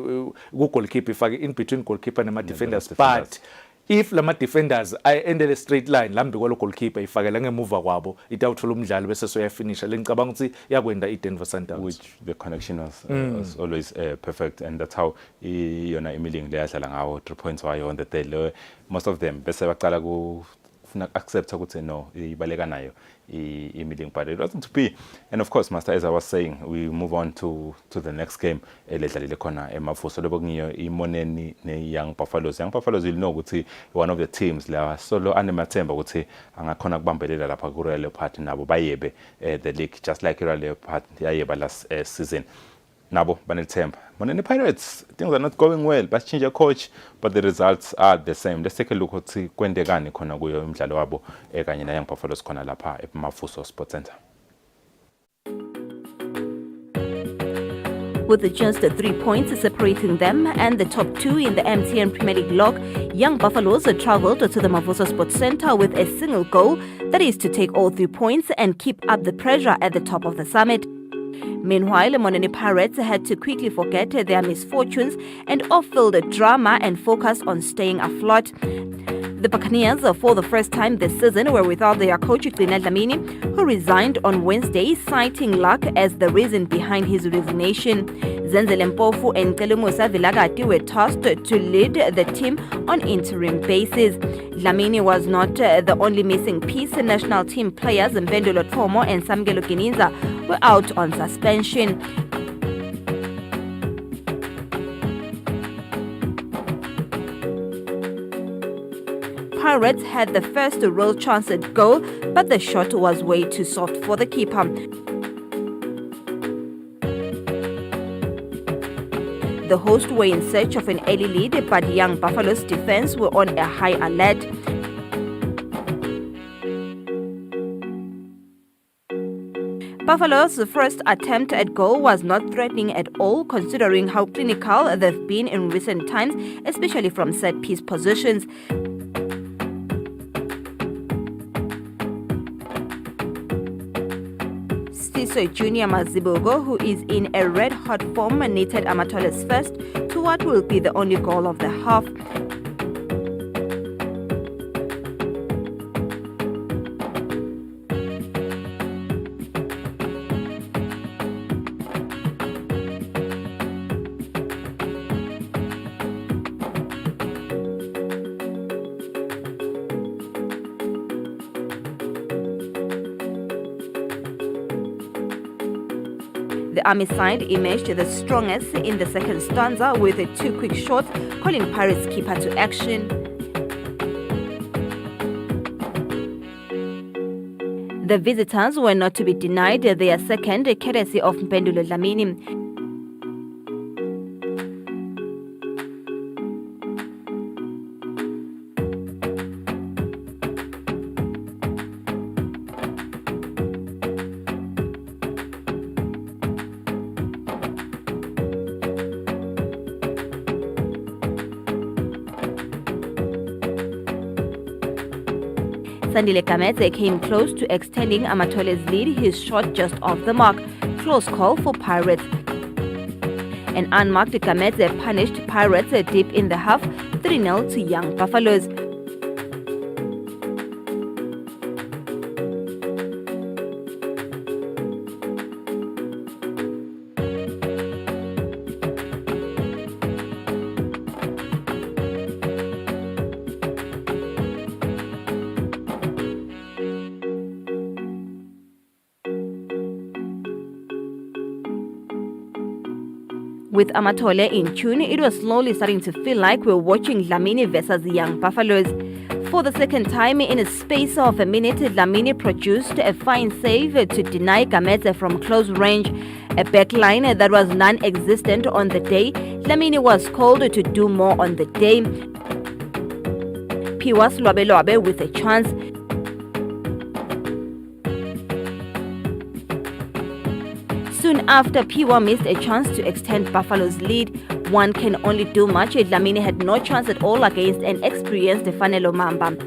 ku goalkeeper, ifake in between goalkeeper nema defenders, but if lama defenders ayendele straight line lambe kwalo goalkeeper ifakela ngemuva kwabo itawuthola umdlalo bese soyafinisha. Lengicabanga ukuthi yakwenda iDenver Sundowns, which the connection was always perfect, and that's how yona iMilling leyadlala ngawo 3 points wayo on the day. Most of them bese baqala ku accept ukuthi no ibaleka nayo iMilling, but it wasn't to be. And of course, Master, as I was saying, we move on to the next game ledlalile khona emafuso lobokungiyo iMoneni ne Young Buffaloes. Young Buffaloes will know ukuthi one of the teams la solo anemathemba ukuthi angakhona kubambelela lapha ku Royal Leopard nabo bayebe the league, just like Royal Leopard yayeba last season. Nabo banethemba. Moneni Pirates, things are not going well, but change a coach, but the results are the same. Let's take a look ukuthi kwendekani khona kuyo umdlalo wabo kanye na Young Buffaloes khona lapha eMafuso Sports Center. With just 3 points separating them and the top two in the MTN Premier League log, Young Buffaloes travelled to the Mavuso Sports Center with a single goal, that is to take all 3 points and keep up the pressure at the top of the summit. Meanwhile, Moneni Pirates had to quickly forget their misfortunes and off-field drama and focus on staying afloat. The Buccaneers, for the first time this season, were without their coach Glenn Dlamini, who resigned on Wednesday, citing luck as the reason behind his resignation. Zenzele Mpofu and Kelumusa Vilagati were tasked to lead the team on interim basis. Dlamini was not the only missing piece. National team players Mbendolo Tomo and Samgelo Gininza were out on suspension. Pirates had the first real chance at goal, but the shot was way too soft for the keeper. The hosts were in search of an early lead, but young Buffalo's defense were on a high alert. Buffalo's first attempt at goal was not threatening at all, considering how clinical they've been in recent times, especially from set-piece positions. Siso Junior Mazibugo, who is in a red-hot form, knitted Amatole's first to what will be the only goal of the half. The Army side emerged the strongest in the second stanza with 2 quick shots, calling Pirates keeper to action. The visitors were not to be denied their second, courtesy of Mpendulo Dlamini. Sandile Kameze came close to extending Amatole's lead, his shot just off the mark. Close call for Pirates. An unmarked Kameze punished Pirates deep in the half, 3-0 to young Buffaloes. With Amatole in tune, it was slowly starting to feel like we're watching Dlamini versus the young Buffaloes. For the second time in a space of a minute, Dlamini produced a fine save to deny Kameze from close range. A backline that was non-existent on the day, Dlamini was called to do more on the day. Piwa Lwabe with a chance. Soon after, Piwa missed a chance to extend Buffalo's lead. One can only do much. Dlamini had no chance at all against an experienced Fanelo Mamba.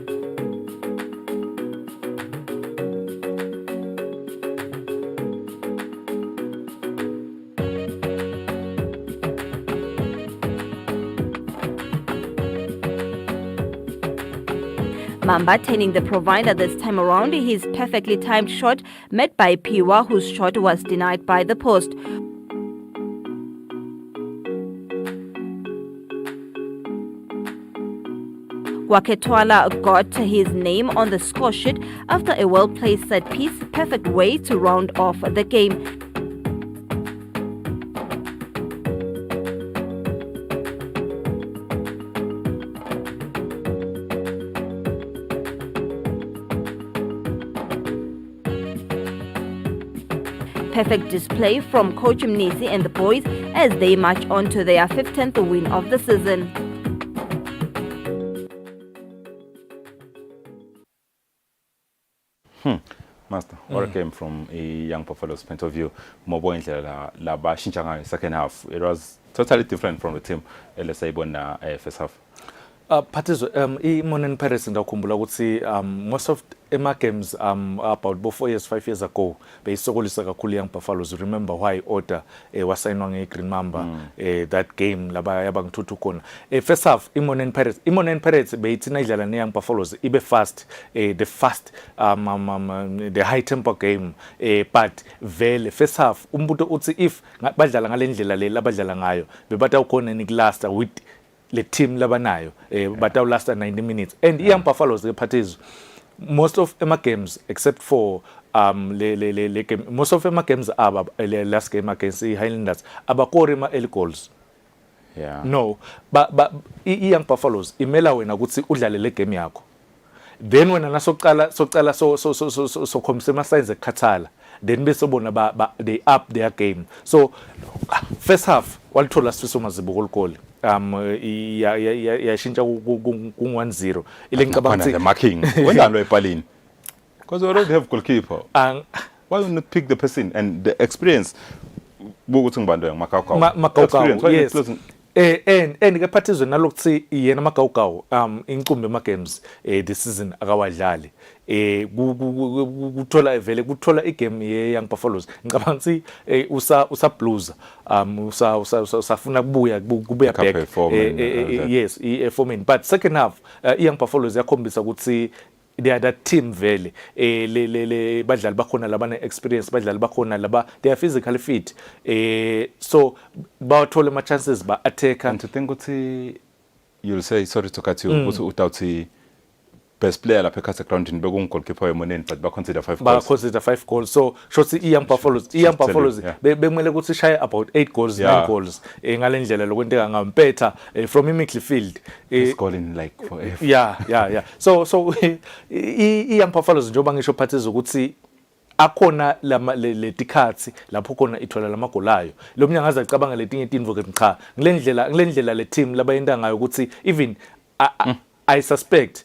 Mamba turning the provider this time around, his perfectly timed shot met by Piwa, whose shot was denied by the post. Waketwala got his name on the score sheet after a well-placed set piece, perfect way to round off the game. Perfect display from Coach Mnisi and the boys as they march on to their 15th win of the season. Master, what came from a young Buffalo's point of view, Mobo in the second half, it was totally different from the team, let's say, first half. Patizo, Monen Perez ndakhumbula ukuthi most of ema games about 4 years 5 years ago beyisokolisa kakhulu young Buffaloes. Remember why order wasayinwa ngeGreen Mamba that game laba yabangithuthu khona first half Imonen Perez beyithina idlala neyoung Buffaloes ibe fast the fast the high tempo game but vele first half umbuto uthi if badlala ngalendlela le labadlala ngayo bebata ukhona nikulasta with le team labanayo bata last 90 minutes and young Buffaloes Patizo most of Emma games except for le game most of Emma games aba last game against the Highlanders abakore ma early goals. Yeah. No, but young Buffaloes imela wena ukuthi udlale le game yakho. Then wena nasoqala so khomise ama signs ekhathala then bese bona they up their game. So first half walithola Sifiso Mazibuko goal yashintsha ku 1-0 ile ngicabanga the marking wena lo epalini because we already have goalkeeper. Why not pick the person and the experience bokuthi ngibando Makawukawu yes and ke Phathizo nalokuthi yena Makawukawu incumbi ema games this season akawadlali kuthola igame ye Young Buffaloes ngicabanga ukuthi usa blues usafuna kubuya back yes forming but second half Young Buffaloes yakhombisa ukuthi they are that team vele le badlali bakhona labane experience badlali bakhona laba they are physically fit so bawathola ama chances ba attack and to think ukuthi you'll say sorry to cut you ukuthi utawuthi best player lapha ekhasa ground ni beku goalkeeper yemoneni but ba consider 5 goals ba consider 5 goals so shothi Young Buffaloes bekumele ukuthi shaye about 8 goals 9 goals ngalendlela lokwenteka ngampetha from midfield scoring like forever yeah so Young Buffaloes njoba ngisho Phathizo ukuthi akhona le tikhathi lapho khona ithola lamagolayo lo mnyangaza icabanga letinye tinvo ke cha ngilendlela le team labayenda ngayo ukuthi even I suspect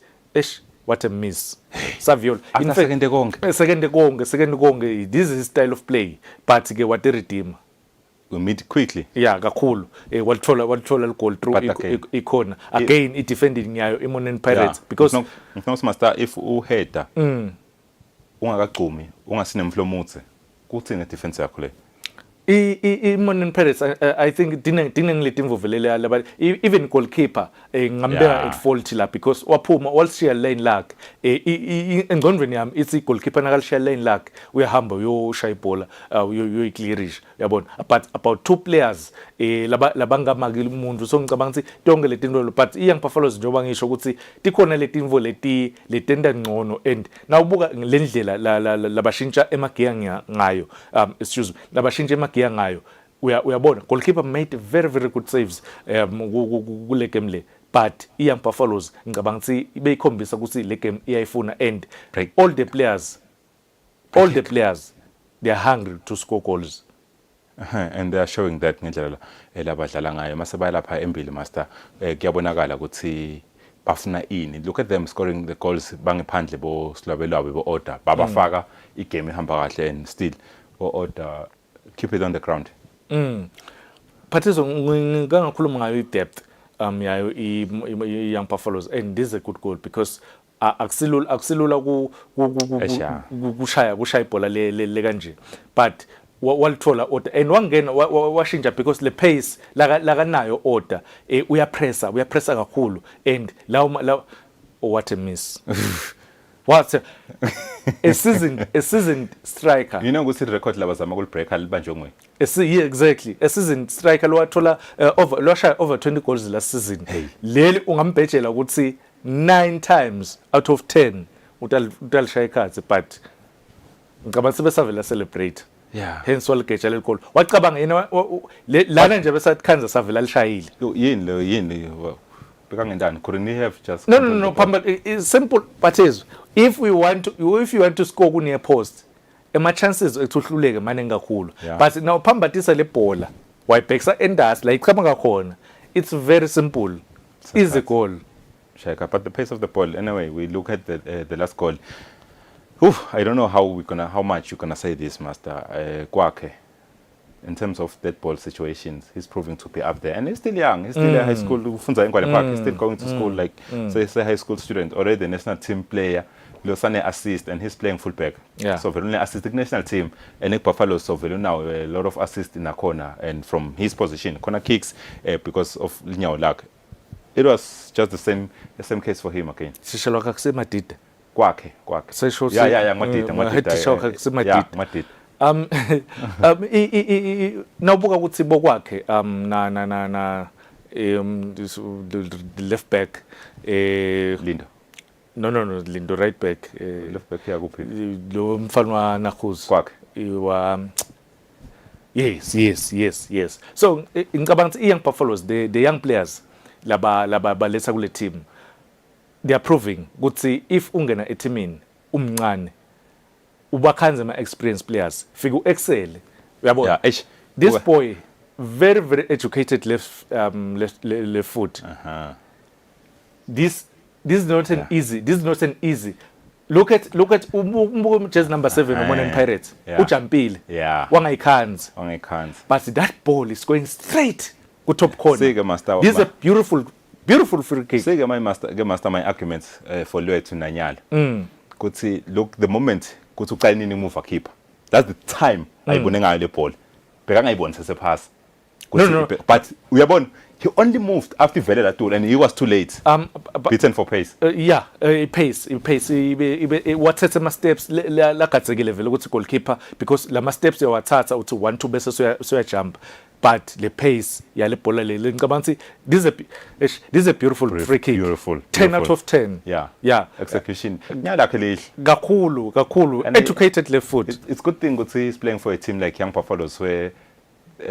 what a miss Saviola in fact second konke this is his style of play but ke what redeem we meet quickly yeah kakhulu walithola le goal through ikona again I defending yayo iMoneni Pirates because no master if uheader ungakagcumi ungasine mhlomutse kuthina defense yakho le iMoneni Pirates I think didn't let him vuvelele laba even goalkeeper ngambeka at fault la because waphuma walishiya lane lakhe engqondweni yami ithi goalkeeper nakalishiya lane lakhe uyahamba uyoshaya ibhola uyoyiclearish yabona but about two players labangamakile umuntu so ngicabanga ukuthi tonke letinto but Young Buffaloes njoba ngisho ukuthi tikhona letinvo letenda ngcono and nawubuka lendlela labashintsha emagear ngayo excuse me labashintsha emagear ngayo uyabona goalkeeper made very good saves kule game le but Young Buffaloes ngicabanga ukuthi beyikhombisa ukuthi le game iyayifuna and all the players they are hungry to score goals and they are showing that ngendlela labadlala ngayo mase bayalapha embili master kuyabonakala ukuthi bafuna ini look at them scoring the goals bangephandle bo Slabelwabe bo order babafaka igame ihamba kahle and still bo order keep it on the ground Phathizo ngangakhuluma ngayo i-depth yayo Young Buffaloes and this is a good goal because akusilula kushaya ibhola le kanje but walithola order and wangena washintsha because le pace la nayo order uyapressa kakhulu and lawo what a miss what a seasoned striker you know ukuthi record labazama kulibreaker libanje ngwe yeah exactly a seasoned striker lowathola over 20 goals last season leli ungambhejela ukuthi 9 times out of 10 utalishaya ikhathi but ngicabanga sebesavela celebrate hence waligeja le goal wacabanga yena lana nje besathi savela lishayile yini bekangendani couldn't he have just no Pamba it's simple Phathizo if you want to score kune post ema chances ethuhluleke manje kakhulu but now phambathisa le bhola wayibhekisa endas la icabanga khona it's very simple is a goal Shaka but the pace of the ball anyway we look at the last goal I don't know how much you're gonna say this master Kwakhe in terms of dead ball situations he's proving to be up there and he's still young he's still a high school ufunza eNgwane Park he's still going to school like say a high school student already national team player Losane assist and he's playing fullback so very only assist the national team and Buffalo so very now a lot of assist in a corner and from his position corner kicks because of Linyawo luck it was just the same case for him again sishelo kakusemadida kwakhe yeah Madida nawubuka ukuthi bokwakhe na the left back Lindo no Lindo right back left back yakuphi lo mfana nakhuz kwakhe yes so ngicabanga ukuthi Young Buffaloes the young players laba baletha kule team they are proving ukuthi if ungena eteamini umncane ubakhanze ama experienced players fika uexcel uyabona Yeah, eish. this boy very educated left foot this is not an easy look at jersey number 7 umona Pirates ujumpile wangayikhanzi but that ball is going straight ku top corner. This is a beautiful free kick. Say my arguments for Lwethu Nanyala. Kuthi look the moment kuthi uqala nini move keeper. That's the time ayibone ngayo le ball. Beka ngayibona sese pass. No. But uyabona he only moved after vele that tool and he was too late. Beaten for pace. Pace. Wathatha ama steps la gatsekile vele ukuthi goalkeeper because lama steps yawathatha uthi 1-2 bese soya jump. But the pace yale bhola le ngicabanga ukuthi this is a beautiful free kick. Beautiful. 10 out of 10. Yeah. Execution. Nyala khalihle. Kakhulu. Educated left foot. It's good thing ukuthi he's playing for a team like Young Buffaloes where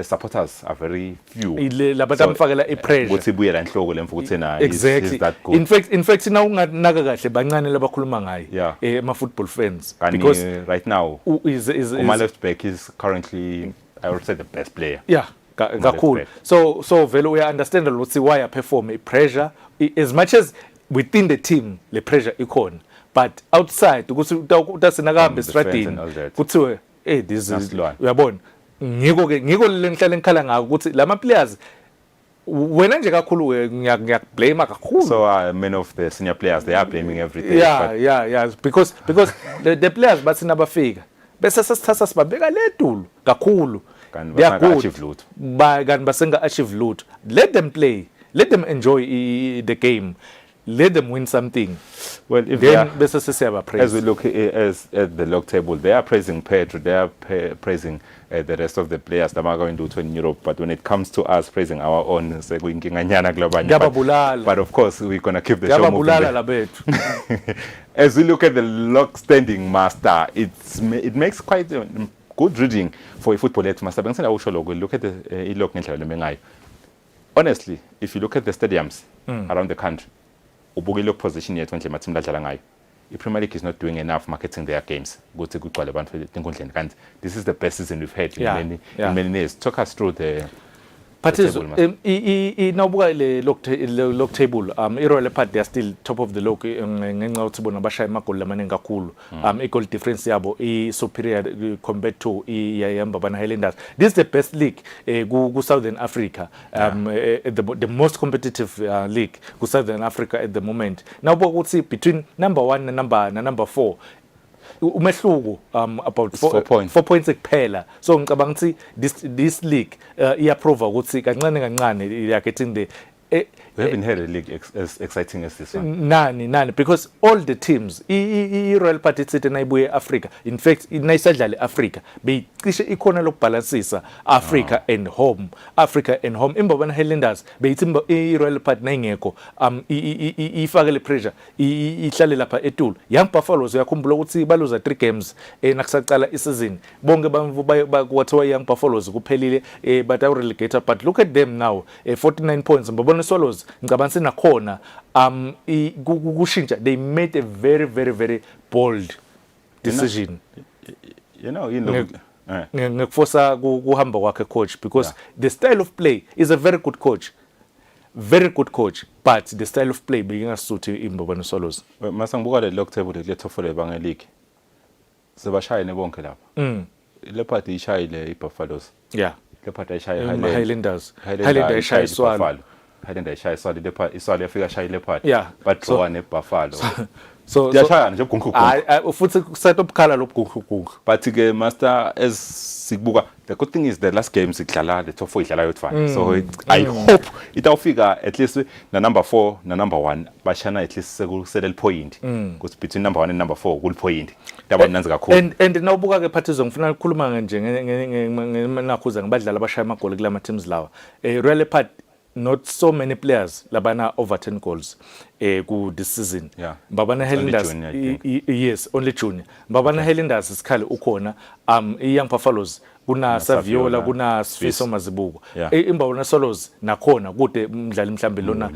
supporters are very few. Labatamfakela ipressure. Ukuthi buyela enhloko lemfu ukuthi na exactly. Is that good. In fact na unganaka kahle bancane labakhuluma ngayo ama football fans because right now is my left back is currently I would say the best player. Yeah. Kakhulu. So vele uya understand ukuthi why perform pressure as much as within the team le pressure ikhona but outside ukuthi utasinakahambe estradini kuthiwe this is uyabona ngiko le nhlale ngikhala ngako ukuthi lama players wena nje kakhulu ngiyablame kakhulu. So many of the senior players they are blaming everything. Yeah because the players bathi nabafika bese sesithatha sibabeka ledulu kakhulu. They are good. Kanti basenga achieve lutho. Let them play. Let them enjoy the game. Let them win something. Well, if then as we look at the log table, they are praising Pedro, they are praising the rest of the players that are going to do in Europe. But when it comes to us praising our own, but of course we're gonna keep the show moving. As we look at the log standing master, it makes quite good reading for a footballer master. Look at the log. Honestly, if you look at the stadiums around the country, ubukile position yethu nje mathimla dlala ngayo. I-Premier League is not doing enough marketing their games. Ukuthi kugcwale abantu enkundleni kanti this is the best season we've had in many years. Talk us through the Partizo, nawubuka le log table, i-Royal Leopard they are still top of the log ngenxa ukuthi bona bashaya amagoli amaningi kakhulu. I-goal difference yabo i-superior compared to i-Mbabane Highlanders. This is the best league ku Southern Africa, the most competitive league ku Southern Africa at the moment. Nawubuka ukuthi between number 1 na number 4 umehluko about 4 points kuphela. So ngicabanga ukuthi this league iyaprove ukuthi kancane they are getting the we haven't had a league as exciting as this one. Nani because all the teams i-Royal Party City nayibuye Africa, in fact inayisadlala Africa beyicishe ikhona lokubalansisa Africa and home Mbabane Highlanders beyithi i-Royal Party nayingekho ifakele pressure ihlale lapha eTulu. Young Buffaloes uyakhumbula ukuthi baluza 3 games nakusaqala isizini bonke kwathiwa Young Buffaloes kuphelile but are relegated, but look at them now 49 points. Mbabane Swallows ngicabanga sinakhona kushintsha. They made a very bold decision. Ngekufosa kuhamba kwakhe coach because the style of play is a very good coach, but the style of play beyingasuthi iMbabane Swallows. Masangibuka le log table le top 4 lebanga league sebashayene bonke lapha. Leopard ishayile iBuffaloes. Leopard ishayile Highlanders ishayile Swallows. Highlanders ishayile Swallows. Leopard iswali yafika shayile Leopard. But draw neBuffalo. So yashaya nje gungu. Futhi set up color lobugungu. But ke master as sikubuka, the good thing is the last game sikudlala the top 4 idlala yotfana. So I hope itawufika at least na number 4 na number 1 bashana at least sekusele point. Because between number 1 and number 4 kul point. Yaba mnanzi kakhulu. And nawubuka ke Partizo ngifuna ukukhuluma nje nakhuza ngibadlala abashaya amagoli kulama teams lawa. Royal Leopard not so many players labana over 10 goals ku this season. Mbabane Highlanders yes, only junior. Mbabane Highlanders isikhali ukhona i-Young Buffaloes kuna Saviola kuna Sifiso Mazibuko. Imbabane Swallows nakhona kude umdlali mhlambe lona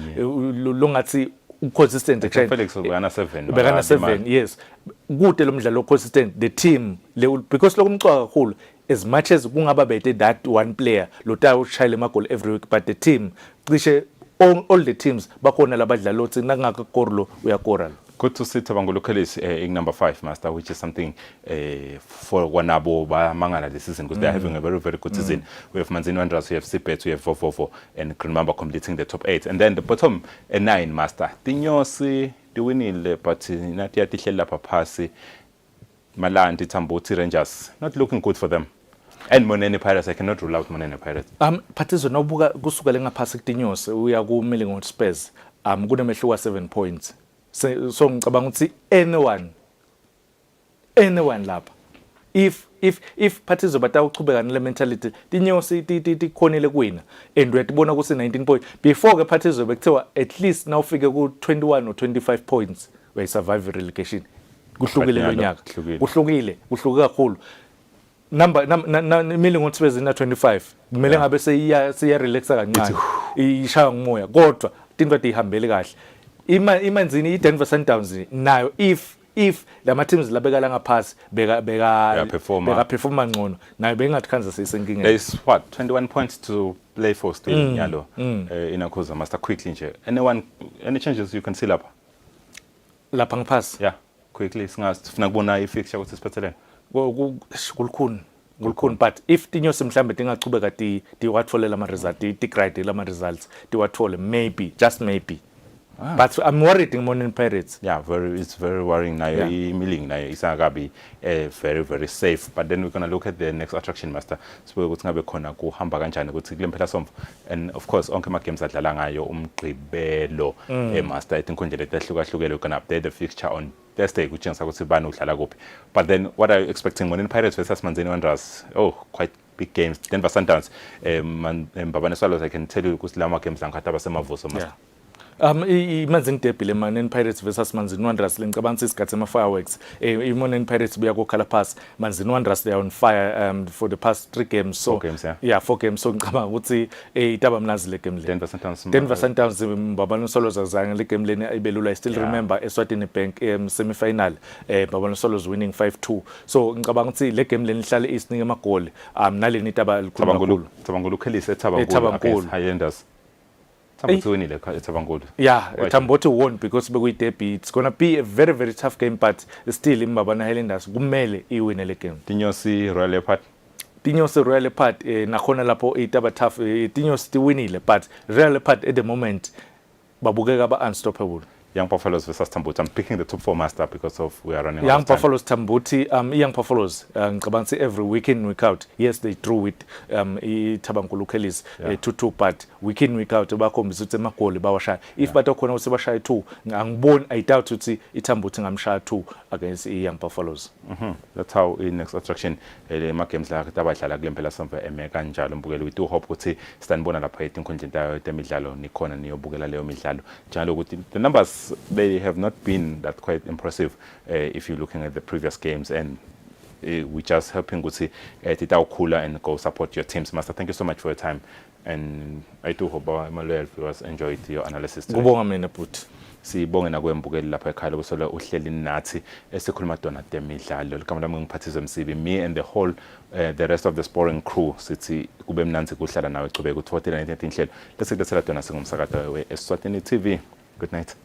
longathi consistent Felix ubekana 7 ubekana 7 yes kude lo mdlalo consistent the team because lokumcwa kakhulu as much as kungaba bethe that one player lota ushayile amagoli every week but the team cishe all the teams bakhona labadlali lothi nakungaka korlo uyakora. Good to see Tabangolo Kellis in number 5, Master, which is something for Wanabo Mangala this season because they are having a very, very good season. We have Manzini Wanderers, we have Sipet, we have 444, and Greenmamba completing the top 8. And then the bottom 9, Master. Tinyosi, the winning but not yet Papasi, Malanti, Tambuti Rangers. Not looking good for them. And Monene Pirates, I cannot rule out Monene Pirates. Patizo nobuka kusuka ngaphansi kutinyosi uya ku Millington Spurs. Kunemehluka 7 points. So ngicabanga ukuthi anyone lapha if Patizo batawuchubeka nale mentality tinyosi tikhonile kuwina and uyatibona kusi 19 points before ke Patizo bekuthiwa at least now ufike ku 21 or 25 points we survive relegation kuhlukile lo nyaka kuhluke kakhulu number Millington Spurs ina 25 kumele ngabe seya relaxa kancane ishaya ngomoya kodwa tinto ihambele kahle imanzini iDenver Sundowns nayo if lama teams labekala ngaphasi beka performa ngcono nayo bengathi Kansas isenkingeni. There is what 21 points to play for still nyalo inakhuza Master quickly nje any changes you can see lapha ngaphasi yeah quickly singafuna kubona ifixture ukuthi siphethelene kulukhuni but if tinyosi mhlambe tingachubeka tiwatholela ama results tigrade lama results tiwathole maybe just maybe. But I'm worried in Morning Pirates. Yeah, it's very worrying now. Milling now is gonna be very, very safe. But then we're gonna look at the next attraction, Master. So we're gonna be kona kuhamba kanjani ukuthi kulempela somfu. And of course, onke ama games adlala ngayo umgqibelo Master. I think konje letahlukahlukile we can update the fixture on Thursday kutshengisa ukuthi bani udlala kuphi. But then what are you expecting Morning Pirates versus Manzini Wanderers? Oh, quite big games. Denver Sundowns. Mbabane Swallows, I can tell you ukuthi lama games angakhathi abasemavuso Master. Imagine Debile Manzini Pirates versus Manzini Wanderers ngicabanga isikhathi ama fireworks Manzini Pirates buya kokhala pass Manzini Wanderers they are on fire for the past 3 games so 4 games, yeah 4 games so ngicabanga ukuthi itaba mnazi le game le Denver Sundowns Mbabane Swallows azange le game leni ayibelula I still remember Eswatini Bank semi final Mbabane Swallows winning 5-2 so ngicabanga ukuthi le game leni ihlale isinike amagoli naleni itaba likhulu Tabangolo Kellis eThabangolo Highlanders yeah, Tamboti won because derby. It's gonna be a very, very tough game, but still in Mbabane Highlanders kumele iwine le game. Tinyosi Royal Leopard nakhona lapho itaba tough Tinyosi tiwinile but Royal Leopard at the moment babukeka ba unstoppable. Young Buffaloes versus Tambuti. I'm picking the top 4 Master because of we are running Young Buffaloes Tambuti Young Buffaloes ngicabanga every week in week out yes they drew with iThabangolo Kellis 2-2 but week in week out bakhombisa ukuthi emagoli bawashaya if batakhona ukuthi bashaya 2 angiboni I doubt ukuthi iThambuti ngamshaya 2 against Young Buffaloes. That's how in next attraction ma games la tabadlala kulempela somva kanjalo mbukeli we do hope ukuthi sitanibona lapha etinkhundleni tayo temidlalo nikhona niyobukela leyo midlalo njalo ukuthi the numbers they have not been that quite impressive if you're looking at the previous games and we just helping ukuthi titawukhula and go support your teams Master. Thank you so much for your time and I do hope my loyal viewers enjoyed your analysis today. Ngibonga mina futhi sibonge nakwembukeli lapha ekhaya kusolo uhleli nathi esikhuluma dona temidlalo ligama lami ngiphathize Msibi me and the whole the rest of the sporting crew sithi kube mnanzi kuhlala nawe ecubeka u-2019 inhlelo lesikudethela dona singumsakado we Eswatini TV. Good night.